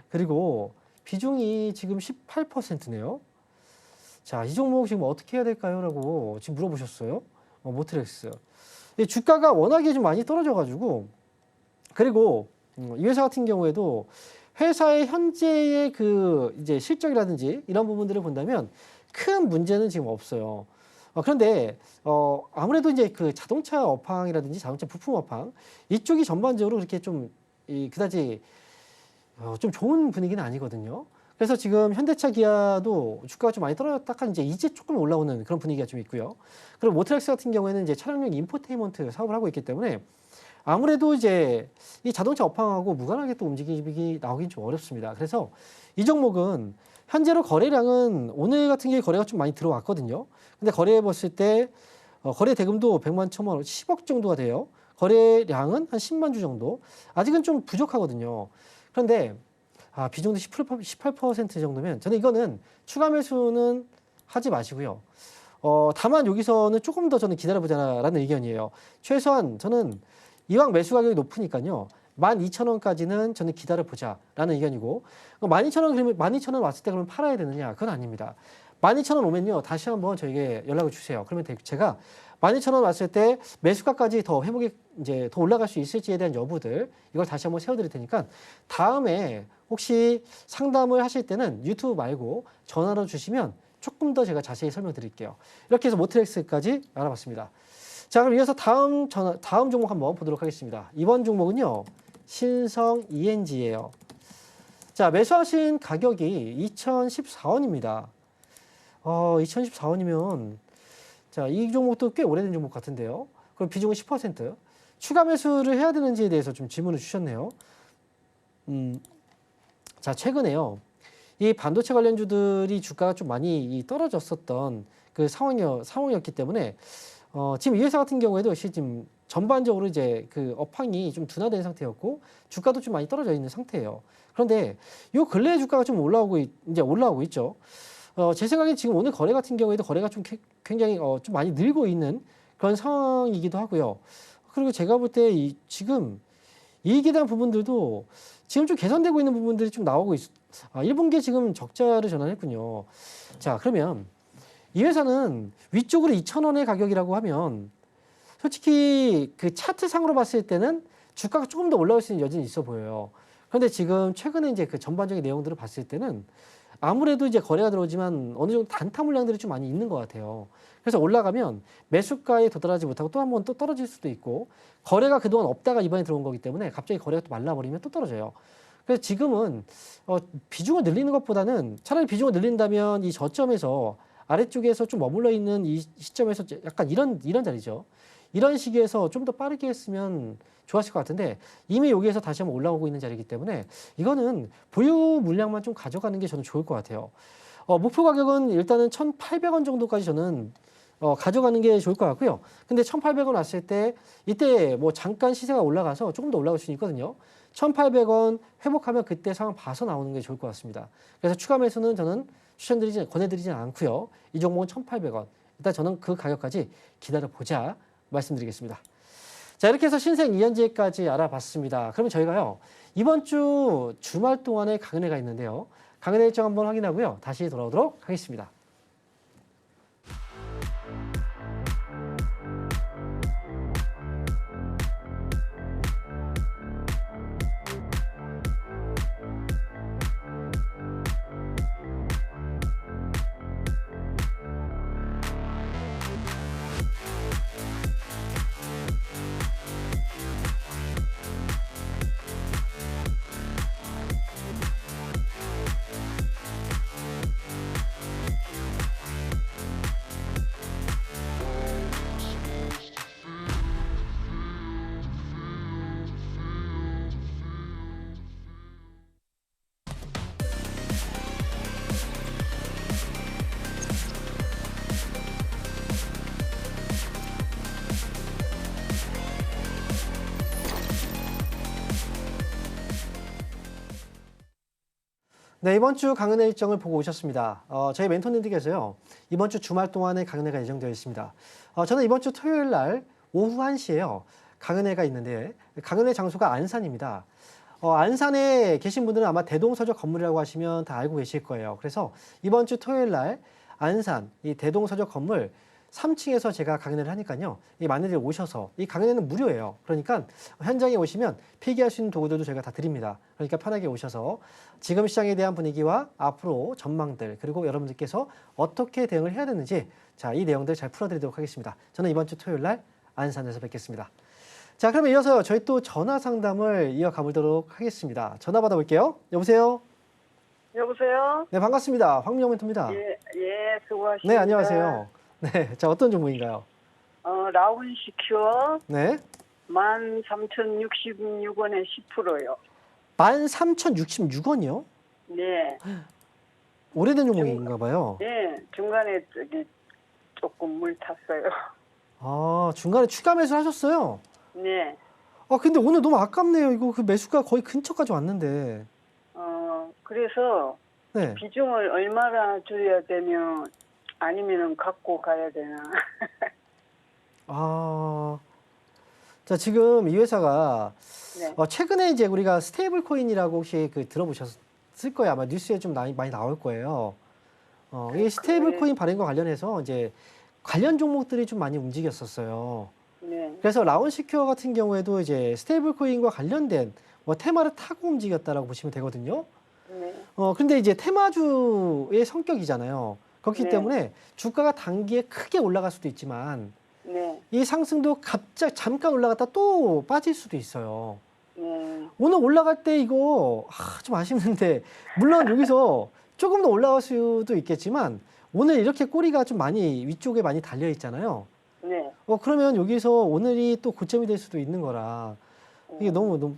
그리고 비중이 지금 18%네요. 자, 이 종목 지금 어떻게 해야 될까요? 라고 지금 물어보셨어요. 모트렉스. 주가가 워낙에 좀 많이 떨어져가지고, 그리고 이 회사 같은 경우에도 회사의 현재의 이제 실적이라든지 이런 부분들을 본다면 큰 문제는 지금 없어요. 그런데 아무래도 이제 그 자동차 업황이라든지 자동차 부품 업황 이쪽이 전반적으로 그렇게 좀 그다지 좀 좋은 분위기는 아니거든요. 그래서 지금 현대차, 기아도 주가가 좀 많이 떨어졌다가 이제 조금 올라오는 그런 분위기가 좀 있고요. 그리고 모트렉스 같은 경우에는 이제 차량용 인포테인먼트 사업을 하고 있기 때문에 아무래도 이제 이 자동차 업황하고 무관하게 또 움직임이 나오긴 좀 어렵습니다. 그래서 이 종목은 현재로 거래량은 오늘 같은 경우에 거래가 좀 많이 들어왔거든요. 근데 거래해 봤을 때 거래 대금도 100만 1천만 원, 10억 정도가 돼요. 거래량은 한 10만 주 정도. 아직은 좀 부족하거든요. 그런데 비중도 18% 정도면 저는 이거는 추가 매수는 하지 마시고요. 다만 여기서는 조금 더 저는 기다려보자라는 의견이에요. 최소한 저는 이왕 매수 가격이 높으니까요. 12,000원까지는 저는 기다려보자라는 의견이고 12,000원 그러면 12,000원 왔을 때 그러면 팔아야 되느냐? 그건 아닙니다. 12,000원 오면요. 다시 한번 저에게 연락을 주세요. 그러면 제가 12,000원 왔을 때 매수가까지 더 회복이 이제 더 올라갈 수 있을지에 대한 여부들 이걸 다시 한번 세워드릴 테니까 다음에 혹시 상담을 하실 때는 유튜브 말고 전화로 주시면 조금 더 제가 자세히 설명드릴게요. 이렇게 해서 모트렉스까지 알아봤습니다. 자, 그럼 이어서 다음 종목 한번 보도록 하겠습니다. 이번 종목은요, 신성 ENG예요. 자, 매수하신 가격이 2014원입니다. 2014원이면 자, 이 종목도 꽤 오래된 종목 같은데요. 그럼 비중은 10%. 추가 매수를 해야 되는지에 대해서 좀 질문을 주셨네요. 자, 최근에요. 이 반도체 관련주들이 주가가 좀 많이 떨어졌었던 그 상황이었기 때문에 지금 이 회사 같은 경우에도 지금 전반적으로 이제 그 업황이 좀 둔화된 상태였고 주가도 좀 많이 떨어져 있는 상태예요. 그런데 요 근래에 주가가 좀 올라오고 있죠. 제 생각에 지금 오늘 거래 같은 경우에도 거래가 좀 굉장히 좀 많이 늘고 있는 그런 상황이기도 하고요. 그리고 제가 볼 때 지금 이익에 대한 부분들도 지금 좀 개선되고 있는 부분들이 좀 나오고 1분기에 지금 적자를 전환했군요. 자, 그러면 이 회사는 위쪽으로 2,000원의 가격이라고 하면 솔직히 그 차트상으로 봤을 때는 주가가 조금 더 올라올 수 있는 여지는 있어 보여요. 그런데 지금 최근에 이제 그 전반적인 내용들을 봤을 때는 아무래도 이제 거래가 들어오지만 어느 정도 단타 물량들이 좀 많이 있는 것 같아요. 그래서 올라가면 매수가에 도달하지 못하고 또 한 번 또 떨어질 수도 있고 거래가 그동안 없다가 이번에 들어온 거기 때문에 갑자기 거래가 또 말라버리면 또 떨어져요. 그래서 지금은 비중을 늘리는 것보다는 차라리 비중을 늘린다면 이 저점에서 아래쪽에서 좀 머물러 있는 이 시점에서 약간 이런 자리죠. 이런 시기에서 좀 더 빠르게 했으면 좋았을 것 같은데 이미 여기에서 다시 한번 올라오고 있는 자리이기 때문에 이거는 보유 물량만 좀 가져가는 게 저는 좋을 것 같아요. 목표 가격은 일단은 1,800원 정도까지 저는 가져가는 게 좋을 것 같고요. 근데 1,800원 왔을 때 이때 뭐 잠깐 시세가 올라가서 조금 더 올라갈 수 있거든요. 1,800원 회복하면 그때 상황 봐서 나오는 게 좋을 것 같습니다. 그래서 추가 매수는 저는 권해드리진 않고요. 이 종목은 1,800원. 일단 저는 그 가격까지 기다려보자 말씀드리겠습니다. 자, 이렇게 해서 신생 ENG까지 알아봤습니다. 그러면 저희가요, 이번 주 주말 동안에 강연회가 있는데요. 강연회 일정 한번 확인하고요. 다시 돌아오도록 하겠습니다. 네, 이번 주 강연회 일정을 보고 오셨습니다. 저희 멘토님들께서요, 이번 주 주말 동안에 강연회가 예정되어 있습니다. 저는 이번 주 토요일 날 오후 1시에요, 강연회가 있는데, 강연회 장소가 안산입니다. 안산에 계신 분들은 아마 대동서적 건물이라고 하시면 다 알고 계실 거예요. 그래서 이번 주 토요일 날 안산 이 대동서적 건물 3층에서 제가 강연회를 하니까요. 이 많은 분들이 오셔서 이 강연회는 무료예요. 그러니까 현장에 오시면 필기할 수 있는 도구들도 저희가 다 드립니다. 그러니까 편하게 오셔서 지금 시장에 대한 분위기와 앞으로 전망들 그리고 여러분들께서 어떻게 대응을 해야 되는지 자, 이 내용들 잘 풀어드리도록 하겠습니다. 저는 이번 주 토요일 날 안산에서 뵙겠습니다. 자, 그러면 이어서 저희 또 전화 상담을 이어가 보도록 하겠습니다. 전화 받아볼게요. 여보세요? 여보세요? 네, 반갑습니다. 황민영 멘토입니다. 예, 수고하십니다. 네, 안녕하세요. 네, 자, 어떤 종목인가요? 라운 시큐어 네. 13,066원에 10%요. 13,066원이요? 네. 오래된 종목인가 봐요. 예, 중간에 저기 조금 물 탔어요. 아, 중간에 추가 매수를 하셨어요? 네. 근데 오늘 너무 아깝네요. 이거 그 매수가 거의 근처까지 왔는데. 그래서 네. 비중을 얼마나 줄여야 되면 아니면은 갖고 가야 되나. 아, 자, 지금 이 회사가 네. 최근에 이제 우리가 스테이블 코인이라고 혹시 그 들어보셨을 거예요. 아마 뉴스에 좀 많이 나올 거예요. 이 스테이블 코인 발행과 관련해서 이제 관련 종목들이 좀 많이 움직였었어요. 네. 그래서 라운시큐어 같은 경우에도 이제 스테이블 코인과 관련된 뭐 테마를 타고 움직였다라고 보시면 되거든요. 네. 근데 이제 테마주의 성격이잖아요. 그렇기 네. 때문에 주가가 단기에 크게 올라갈 수도 있지만 네. 이 상승도 갑자기 잠깐 올라갔다 또 빠질 수도 있어요. 네. 오늘 올라갈 때 이거 좀 아쉽는데 물론 여기서 조금 더 올라갈 수도 있겠지만 오늘 이렇게 꼬리가 좀 많이 위쪽에 많이 달려 있잖아요. 네. 그러면 여기서 오늘이 또 고점이 될 수도 있는 거라 이게 너무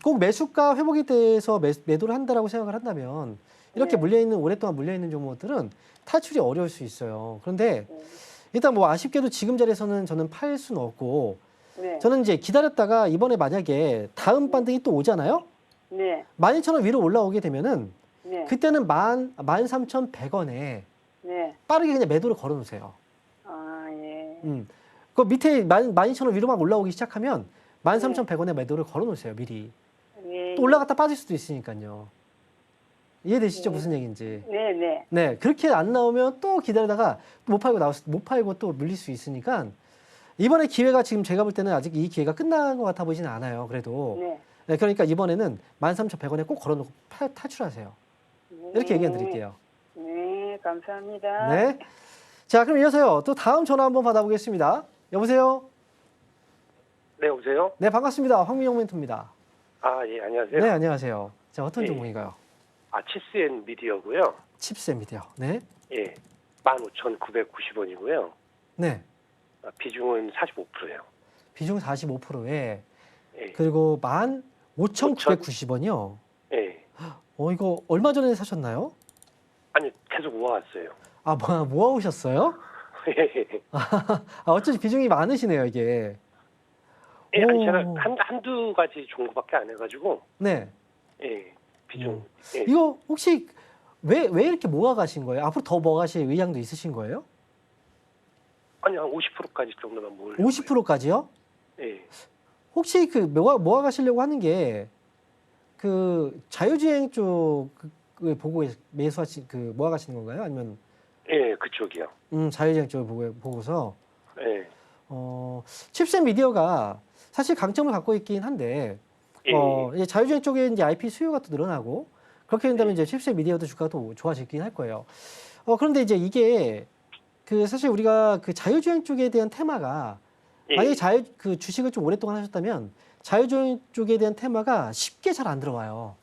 꼭 매수가 회복에 대해서 매도를 한다라고 생각을 한다면 이렇게 네. 오랫동안 물려있는 종목들은 탈출이 어려울 수 있어요. 그런데 네. 일단 뭐 아쉽게도 지금 자리에서는 저는 팔 수는 없고 네. 저는 이제 기다렸다가 이번에 만약에 다음 반등이 또 오잖아요. 네. 12,000원 위로 올라오게 되면은 네. 그때는 13,100원에 네. 빠르게 그냥 매도를 걸어 놓으세요. 아, 예. 그 밑에 12,000원 위로 막 올라오기 시작하면 13,100원에 매도를 걸어 놓으세요, 미리. 예. 또 올라갔다 빠질 수도 있으니까요. 이해되시죠? 네. 무슨 얘기인지. 네, 네. 네, 그렇게 안 나오면 또 기다리다가 못 팔고 또 물릴 수 있으니까 이번에 기회가 지금 제가 볼 때는 아직 이 기회가 끝난 것 같아 보이지는 않아요. 그래도. 네. 네, 그러니까 이번에는 13,100원에 꼭 걸어 놓고 탈출하세요. 이렇게 얘기 드릴게요. 네, 감사합니다. 네. 자, 그럼 이어서요. 또 다음 전화 한번 받아보겠습니다. 여보세요? 네, 여보세요? 네, 반갑습니다. 황민영 멘토입니다. 아, 예, 안녕하세요. 네, 안녕하세요. 자, 어떤 예. 종목인가요? 치스앤 미디어고요. 칩셋미디어. 네. 예, 15,990원이고요. 네. 비중은 45%예요. 비중 45%에 예, 그리고 15,990원이요. 예. 이거 얼마 전에 사셨나요? 아니, 계속 모아왔어요. 아, 모아오셨어요? 예, 어쩐지 비중이 많으시네요, 이게. 예, 아니, 오. 제가 한두 가지 종목밖에 안 해가지고, 네. 예, 비중. 예. 이거 혹시 왜 이렇게 모아가신 거예요? 앞으로 더 모아가실 의향도 있으신 거예요? 아니, 한 50%까지 정도만 모으려고. 50%까지요? 예. 혹시 그 모아가시려고 하는 게 그 자유주행 쪽을 보고 모아가시는 건가요? 아니면 예, 그쪽이요. 자유주행 쪽을 보고서 예. 칩셋 미디어가 사실 강점을 갖고 있긴 한데 예. 이제 자유주행 쪽에 이제 IP 수요가 또 늘어나고 그렇게 된다면 이제 칩셋 미디어도 주가가 또 좋아지긴 할 거예요. 그런데 이제 이게 그 사실 우리가 그 자유주행 쪽에 대한 테마가 예. 만약에 그 주식을 좀 오랫동안 하셨다면 자유주행 쪽에 대한 테마가 쉽게 잘 안 들어와요.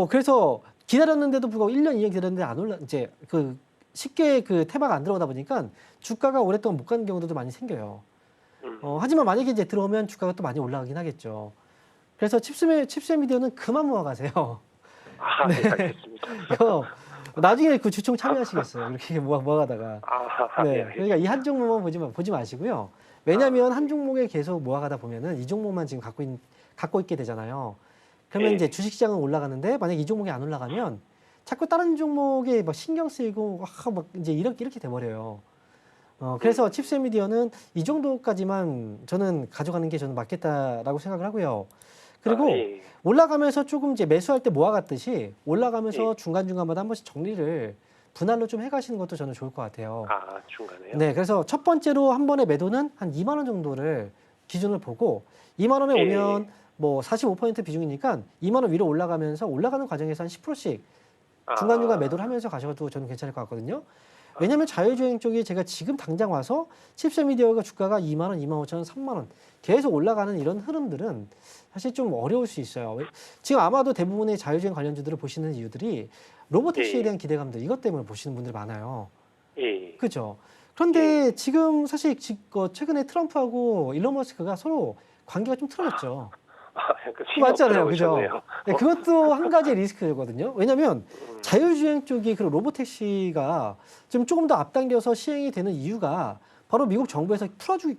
그래서 기다렸는데도 불구하고 1년, 2년 기다렸는데 안 올라, 이제 그 쉽게 그 테마가 안 들어오다 보니까 주가가 오랫동안 못 가는 경우도 많이 생겨요. 하지만 만약에 이제 들어오면 주가가 또 많이 올라가긴 하겠죠. 그래서 칩셋 미디어는 그만 모아가세요. 아, 네, 알겠습니다. 나중에 그 주총 참여하시겠어요. 이렇게 모아가다가. 아, 네. 네. 그러니까 이 한 종목만 보지 마시고요. 왜냐하면 한 종목에 계속 모아가다 보면은 이 종목만 지금 갖고 있게 되잖아요. 그러면 네. 이제 주식시장은 올라가는데 만약 이 종목이 안 올라가면 자꾸 다른 종목에 막 신경 쓰이고 막 이제 이렇게 돼버려요. 그래서 칩셋 미디어는 이 정도까지만 저는 가져가는 게 저는 맞겠다라고 생각을 하고요. 그리고 예. 올라가면서 조금 이제 매수할 때 모아갔듯이 올라가면서 예. 중간중간마다 한 번씩 정리를 분할로 좀 해가시는 것도 저는 좋을 것 같아요. 아, 중간에요? 네, 그래서 첫 번째로 한 번의 매도는 한 2만 원 정도를 기준을 보고 2만 원에 예. 오면 뭐 45% 비중이니까 2만 원 위로 올라가면서 올라가는 과정에서 한 10%씩 중간중간 매도를 하면서 가셔도 저는 괜찮을 것 같거든요. 왜냐하면 자유주행 쪽이 제가 지금 당장 와서 칩셋 미디어가 주가가 2만 원, 2만 5천 원, 3만 원 계속 올라가는 이런 흐름들은 사실 좀 어려울 수 있어요. 지금 아마도 대부분의 자유주행 관련주들을 보시는 이유들이 로보택시에 예. 대한 기대감들 이것 때문에 보시는 분들이 많아요. 예. 그렇죠. 그런데 지금 사실 최근에 트럼프하고 일론 머스크가 서로 관계가 좀 틀어졌죠. 맞잖아요, 그죠? 네, 그것도 한 가지 리스크거든요. 왜냐하면 자율주행 쪽이 그리고 로보택시가 지금 조금 더 앞당겨서 시행이 되는 이유가 바로 미국 정부에서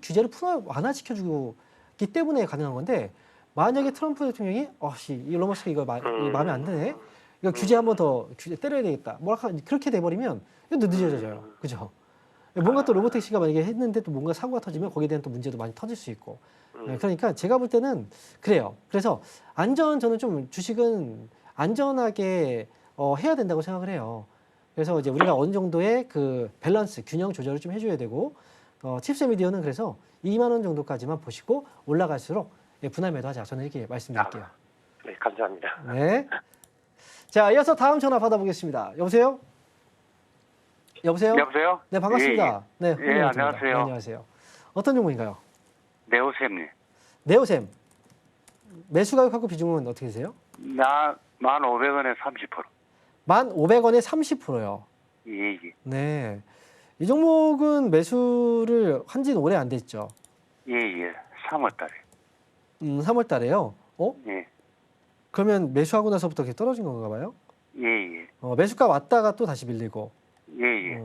규제를 완화시켜주기 때문에 가능한 건데 만약에 트럼프 대통령이 일론 머스크 이거 마음에 안 드네, 이거 규제 한 번 더 때려야 되겠다, 그렇게 돼버리면 이거 늦어져요, 그죠? 뭔가 또 로보택시가 만약에 했는데 또 뭔가 사고가 터지면 거기에 대한 또 문제도 많이 터질 수 있고. 그러니까 제가 볼 때는 그래요. 그래서 저는 좀 주식은 안전하게 해야 된다고 생각을 해요. 그래서 이제 우리가 어느 정도의 그 밸런스, 균형 조절을 좀 해줘야 되고, 칩스미디어는 그래서 2만 원 정도까지만 보시고 올라갈수록 분할 매도하자. 저는 이렇게 말씀드릴게요. 네, 감사합니다. 네. 자, 이어서 다음 전화 받아보겠습니다. 여보세요? 여보세요? 여보세요? 네, 반갑습니다. 네, 예, 안녕하세요. 네, 안녕하세요. 어떤 종목인가요? 네오셈님. 네오셈. 매수 가격하고 비중은 어떻게 되세요? 나 1,500원에 30%. 1,500원에 30%요. 예, 예. 네. 이 종목은 매수를 한 지는 오래 안 됐죠? 예, 예. 3월 달에. 3월 달에요. 예. 그러면 매수하고 나서부터 이렇게 떨어진 건가 봐요? 예, 예. 매수가 왔다가 또 다시 밀리고. 예, 예.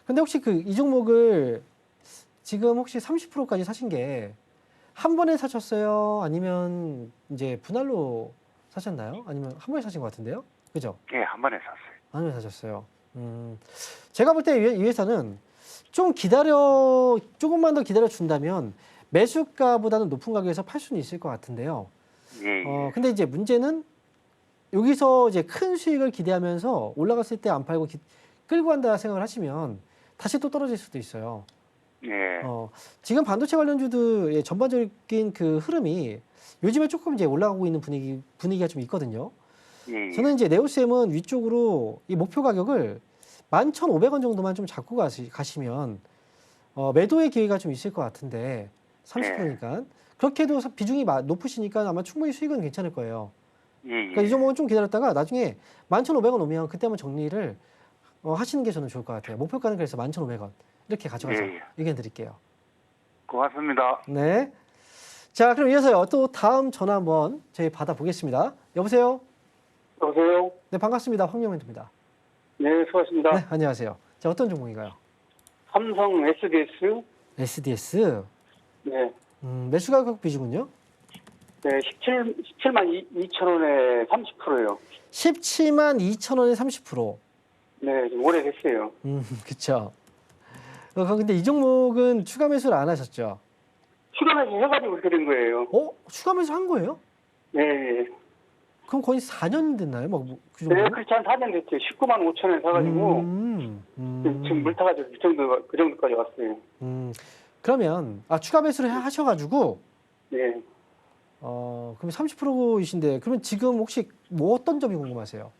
근데 혹시 이 종목을 지금 혹시 30%까지 사신 게 한 번에 사셨어요? 아니면 이제 분할로 사셨나요? 아니면 한 번에 사신 것 같은데요? 그죠? 예, 한 번에 샀어요. 한 번에 사셨어요. 제가 볼 때 이 회사는 조금만 더 기다려 준다면 매수가보다는 높은 가격에서 팔 수는 있을 것 같은데요. 예, 예. 근데 이제 문제는 여기서 이제 큰 수익을 기대하면서 올라갔을 때 안 팔고 끌고 간다 생각을 하시면 다시 또 떨어질 수도 있어요. 예. 지금 반도체 관련주들의 전반적인 그 흐름이 요즘에 조금 이제 올라가고 있는 분위기가 좀 있거든요. 예, 예. 저는 이제 네오셈은 위쪽으로 이 목표 가격을 11,500원 정도만 좀 잡고 가시면 매도의 기회가 좀 있을 것 같은데 30%니까 그렇게 해도 비중이 높으시니까 아마 충분히 수익은 괜찮을 거예요. 예, 예. 그러니까 이 종목은 좀 기다렸다가 나중에 11,500원 오면 그때 한번 정리를 하시는 게 저는 좋을 것 같아요. 목표가는 그래서 11,500원 이렇게 가져가서 예, 예. 의견 드릴게요. 고맙습니다. 네. 자, 그럼 이어서요. 또 다음 전화 한번 저희 받아보겠습니다. 여보세요? 여보세요? 네, 반갑습니다. 황명현입니다. 네, 수고하셨습니다. 네, 안녕하세요. 자, 어떤 종목인가요? 삼성 SDS. SDS. 네. 매수 가격 비중은요? 네, 17만 2천 원에 30%요. 17만 2천 원에 30%. 네, 좀 오래됐어요. 그쵸. 근데 이 종목은 추가 매수를 안 하셨죠? 추가 매수 해가지고 그렇게 된 거예요. 추가 매수 한 거예요? 네. 그럼 거의 4년 됐나요? 그 정도? 네, 그렇지 한 4년 됐죠. 19만 5천 원에 사가지고 지금 물 타가지고 그 정도까지 왔어요. 그러면 추가 매수를 하셔가지고 네. 그럼 30%이신데 그러면 지금 혹시 뭐 어떤 점이 궁금하세요?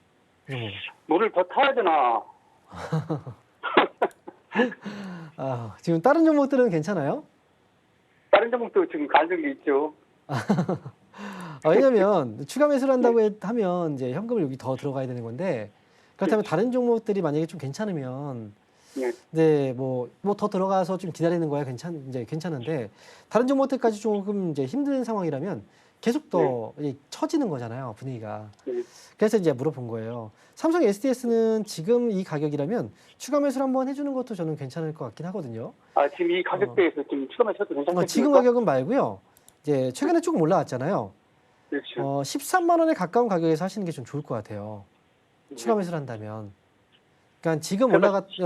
이 종목은? 물을 더 타야 되나? 지금 다른 종목들은 괜찮아요? 다른 종목도 지금 가격이 있죠. 왜냐면 추가 매수를 한다고 하면 이제 현금을 여기 더 들어가야 되는 건데 그렇다면 다른 종목들이 만약에 좀 괜찮으면 네, 뭐 더 들어가서 좀 기다리는 거야 이제 괜찮은데 다른 종목들까지 조금 이제 힘든 상황이라면 계속 더 처지는 거잖아요, 분위기가. 그래서 이제 물어본 거예요. 삼성 SDS는 지금 이 가격이라면 추가 매수를 한번 해주는 것도 저는 괜찮을 것 같긴 하거든요. 지금 이 가격대에서 지금 추가 매수도 괜찮겠습니까? 지금 가격은 말고요. 이제 최근에 조금 올라왔잖아요. 그렇죠. 13만 원에 가까운 가격에서 하시는 게 좀 좋을 것 같아요. 추가 매수를 한다면. 그러니까 지금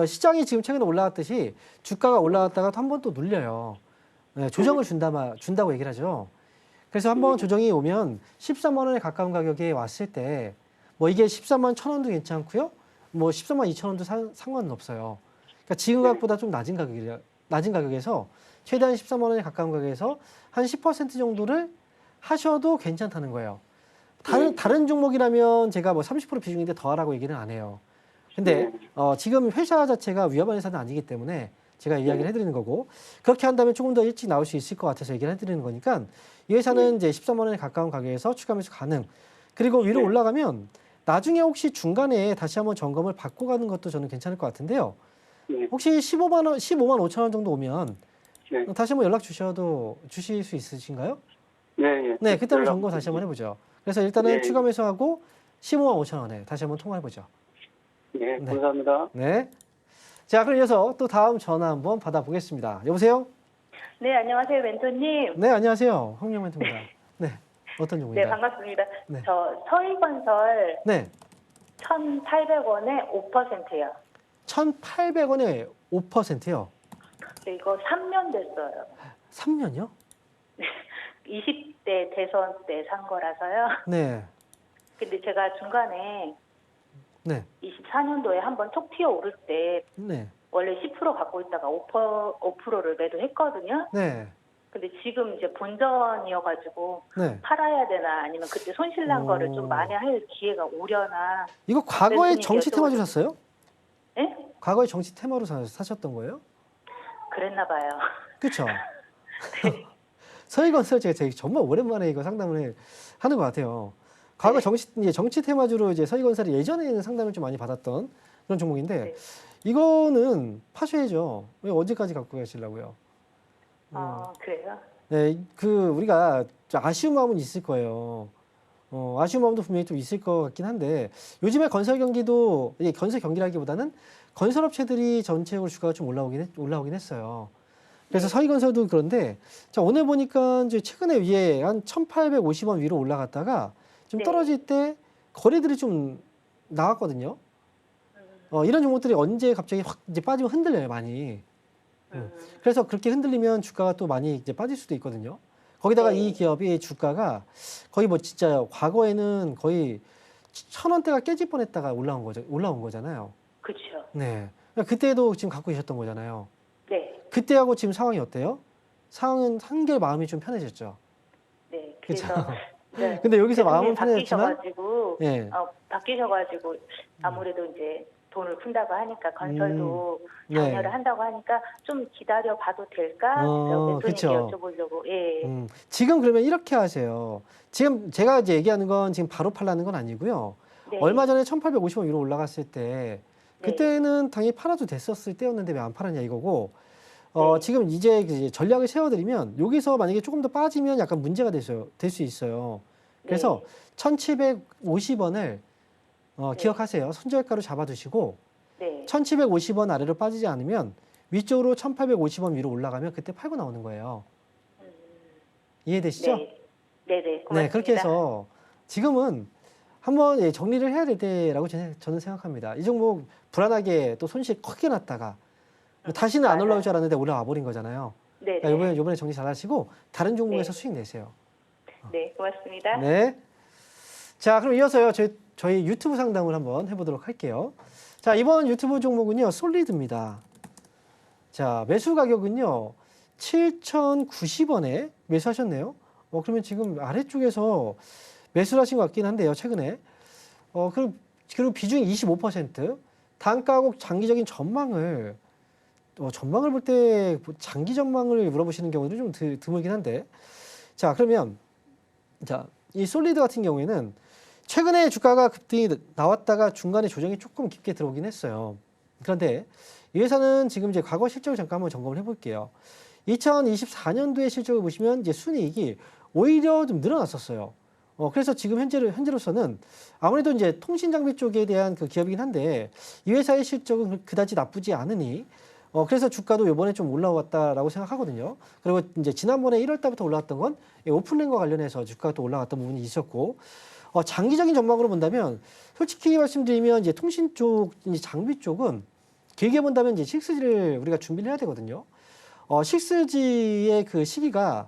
시장이 지금 최근에 올라갔듯이 주가가 올라갔다가 한 번 또 눌려요. 네, 조정을 준다고 얘기를 하죠. 그래서 한번 조정이 오면 13만 원에 가까운 가격에 왔을 때 뭐 이게 13만 1천 원도 괜찮고요. 뭐 13만 2천 원도 상관은 없어요. 그러니까 지금 가격보다 좀 낮은 가격에서 최대한 13만 원에 가까운 가격에서 한 10% 정도를 하셔도 괜찮다는 거예요. 다른 종목이라면 제가 뭐 30% 비중인데 더 하라고 얘기는 안 해요. 근데 지금 회사 자체가 위험한 회사는 아니기 때문에 제가 이야기를 해드리는 거고 그렇게 한다면 조금 더 일찍 나올 수 있을 것 같아서 얘기를 해드리는 거니까 이 회사는 이제 13만 원에 가까운 가격에서 추가 매수 가능. 그리고 위로 올라가면 나중에 혹시 중간에 다시 한번 점검을 받고 가는 것도 저는 괜찮을 것 같은데요. 혹시 15만 5천 원 정도 오면 다시 한번 연락 주실 수 있으신가요? 예. 네, 그때 한번 점검 다시 한번 해보죠. 그래서 일단은 예. 추가 매수하고 15만 5천 원에 다시 한번 통화해보죠. 예, 감사합니다. 네. 자, 그럼 이어서 또 다음 전화 한번 받아보겠습니다. 여보세요? 네, 안녕하세요, 멘토님. 네, 안녕하세요. 황영 멘토입니다. 네, 어떤 네, 종목인가요? 반갑습니다. 네. 저 서희건설 네, 1,800원에 5%요. 1,800원에 5%요. 네, 이거 3년 됐어요. 3년이요? 20대 대선 때 산 거라서요. 네, 근데 제가 중간에 네, 24년도에 한번 톡 튀어 오를 때 네, 원래 10% 갖고 있다가 5%를 매도했거든요. 네, 근데 지금 이제 본전이어가지고 네. 팔아야 되나 아니면 그때 손실난 거를 오. 좀 만회할 기회가 오려나. 이거 과거에 멘토님 정치 테마 여쭤보고 주셨어요? 예? 과거에 정치 테마로 사셨던 거예요? 그랬나 봐요. 그렇죠. 서희건설 제가 정말 오랜만에 이거 상담을 하는 것 같아요. 과거 정치 테마주로 이제 서희건설이 예전에는 상담을 좀 많이 받았던 그런 종목인데 네. 이거는 파셔야죠. 왜 언제까지 갖고 가시려고요? 그래요? 네, 우리가 좀 아쉬운 마음은 있을 거예요. 아쉬운 마음도 분명히 좀 있을 것 같긴 한데 요즘에 건설 경기도 이게 건설 경기라기보다는 건설업체들이 전체적으로 주가가 좀 올라오긴 했어요. 그래서 서희건설도 그런데 자, 오늘 보니까 이제 최근에 위에 한 1,850원 위로 올라갔다가 좀 네. 떨어질 때 거래들이 좀 나왔거든요. 이런 종목들이 언제 갑자기 확 이제 빠지면 흔들려요, 많이. 그래서 그렇게 흔들리면 주가가 또 많이 이제 빠질 수도 있거든요. 거기다가 네. 이 기업이 주가가 거의 뭐 진짜 과거에는 거의 1,000원대가 깨질 뻔했다가 올라온 거잖아요. 그렇죠. 네. 그러니까 그때도 지금 갖고 계셨던 거잖아요. 네. 그때하고 지금 상황이 어때요? 상황은 한결 마음이 좀 편해졌죠. 네. 그쵸. 그래서 네. 근데 여기서 마음은 대통령이 편해졌지만, 바뀌셔가지고 예. 바뀌셔가지고 아무래도 이제 돈을 푼다고 하니까 건설도 네. 장려를 한다고 하니까 좀 기다려 봐도 될까? 멘토님께 그쵸. 여쭤보려고. 예. 지금 그러면 이렇게 하세요. 지금 제가 이제 얘기하는 건 지금 바로 팔라는 건 아니고요. 네. 얼마 전에 1,850원 위로 올라갔을 때 네. 그때는 당연히 팔아도 됐었을 때였는데 왜 안 팔았냐 이거고 네. 지금 이제 전략을 세워드리면 여기서 만약에 조금 더 빠지면 약간 문제가 될 수 있어요. 그래서 1,750원을 기억하세요. 손절가로 잡아두시고 네. 1,750원 아래로 빠지지 않으면 위쪽으로 1,850원 위로 올라가면 그때 팔고 나오는 거예요. 이해되시죠? 네. 네네. 고맙습니다. 네, 그렇게 해서 지금은 한번 정리를 해야 될 때라고 저는 생각합니다. 이 종목 불안하게 또 손실 크게 났다가 다시는 안 올라올 줄 알았는데 올라와 버린 거잖아요. 네. 그러니까 이번에 정리 잘 하시고 다른 종목에서 네. 수익 내세요. 네, 고맙습니다. 네. 자, 그럼 이어서요. 저희 유튜브 상담을 한번 해보도록 할게요. 자, 이번 유튜브 종목은요. 솔리드입니다. 자, 매수 가격은요. 7,090원에 매수하셨네요. 그러면 지금 아래쪽에서 매수를 하신 것 같긴 한데요. 최근에. 그리고 비중이 25%. 단가하고 장기적인 전망을 볼 때 장기 전망을 물어보시는 경우도 좀 드물긴 한데. 자, 그러면 이 솔리드 같은 경우에는 최근에 주가가 급등이 나왔다가 중간에 조정이 조금 깊게 들어오긴 했어요. 그런데 이 회사는 지금 이제 과거 실적을 잠깐 한번 점검을 해볼게요. 2024년도에 실적을 보시면 이제 순이익이 오히려 좀 늘어났었어요. 그래서 지금 현재로서는 아무래도 이제 통신 장비 쪽에 대한 그 기업이긴 한데 이 회사의 실적은 그다지 나쁘지 않으니 그래서 주가도 이번에 좀 올라왔다라고 생각하거든요. 그리고 이제 지난번에 1월 달부터 올라왔던 건 오픈랜과 관련해서 주가가 또 올라갔던 부분이 있었고 장기적인 전망으로 본다면 솔직히 말씀드리면 이제 통신 쪽, 이제 장비 쪽은 길게 본다면 이제 6G를 우리가 준비를 해야 되거든요. 6G의 그 시기가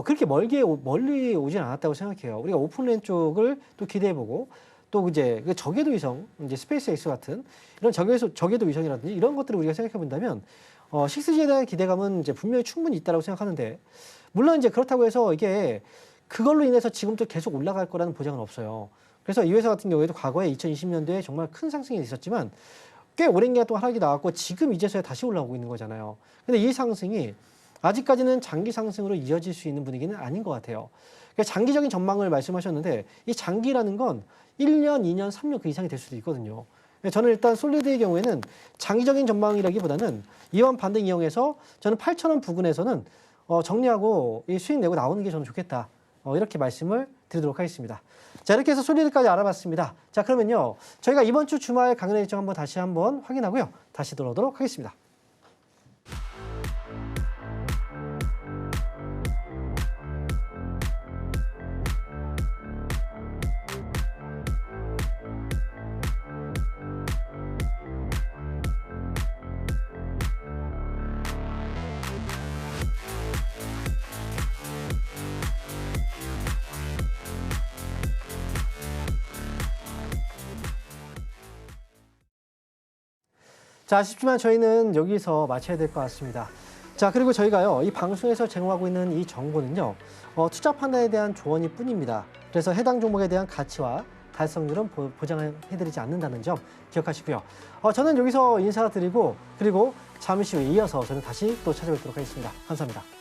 그렇게 멀리 오진 않았다고 생각해요. 우리가 오픈랜 쪽을 또 기대해보고 또 이제 그 저궤도 위성, 이제 스페이스X 같은 이런 저궤도 위성이라든지 이런 것들을 우리가 생각해 본다면 6G에 대한 기대감은 이제 분명히 충분히 있다고 생각하는데 물론 이제 그렇다고 해서 이게 그걸로 인해서 지금도 계속 올라갈 거라는 보장은 없어요. 그래서 이 회사 같은 경우에도 과거에 2020년도에 정말 큰 상승이 있었지만 꽤 오랜 기간 동안 하락이 나왔고 지금 이제서야 다시 올라오고 있는 거잖아요. 근데 이 상승이 아직까지는 장기 상승으로 이어질 수 있는 분위기는 아닌 것 같아요. 그러니까 장기적인 전망을 말씀하셨는데 이 장기라는 건 1년, 2년, 3년 그 이상이 될 수도 있거든요. 저는 일단 솔리드의 경우에는 장기적인 전망이라기보다는 이완 반등 이용해서 저는 8,000원 부근에서는 정리하고 이 수익 내고 나오는 게 저는 좋겠다. 이렇게 말씀을 드리도록 하겠습니다. 자, 이렇게 해서 손리들까지 알아봤습니다. 자, 그러면요. 저희가 이번 주 주말 강연 일정 다시 한번 확인하고요. 다시 돌아오도록 하겠습니다. 자, 아쉽지만 저희는 여기서 마쳐야 될 것 같습니다. 자, 그리고 저희가요, 이 방송에서 제공하고 있는 이 정보는요, 투자 판단에 대한 조언일 뿐입니다. 그래서 해당 종목에 대한 가치와 달성률은 보장해드리지 않는다는 점 기억하시고요. 저는 여기서 인사드리고, 그리고 잠시 후에 이어서 저는 다시 또 찾아뵙도록 하겠습니다. 감사합니다.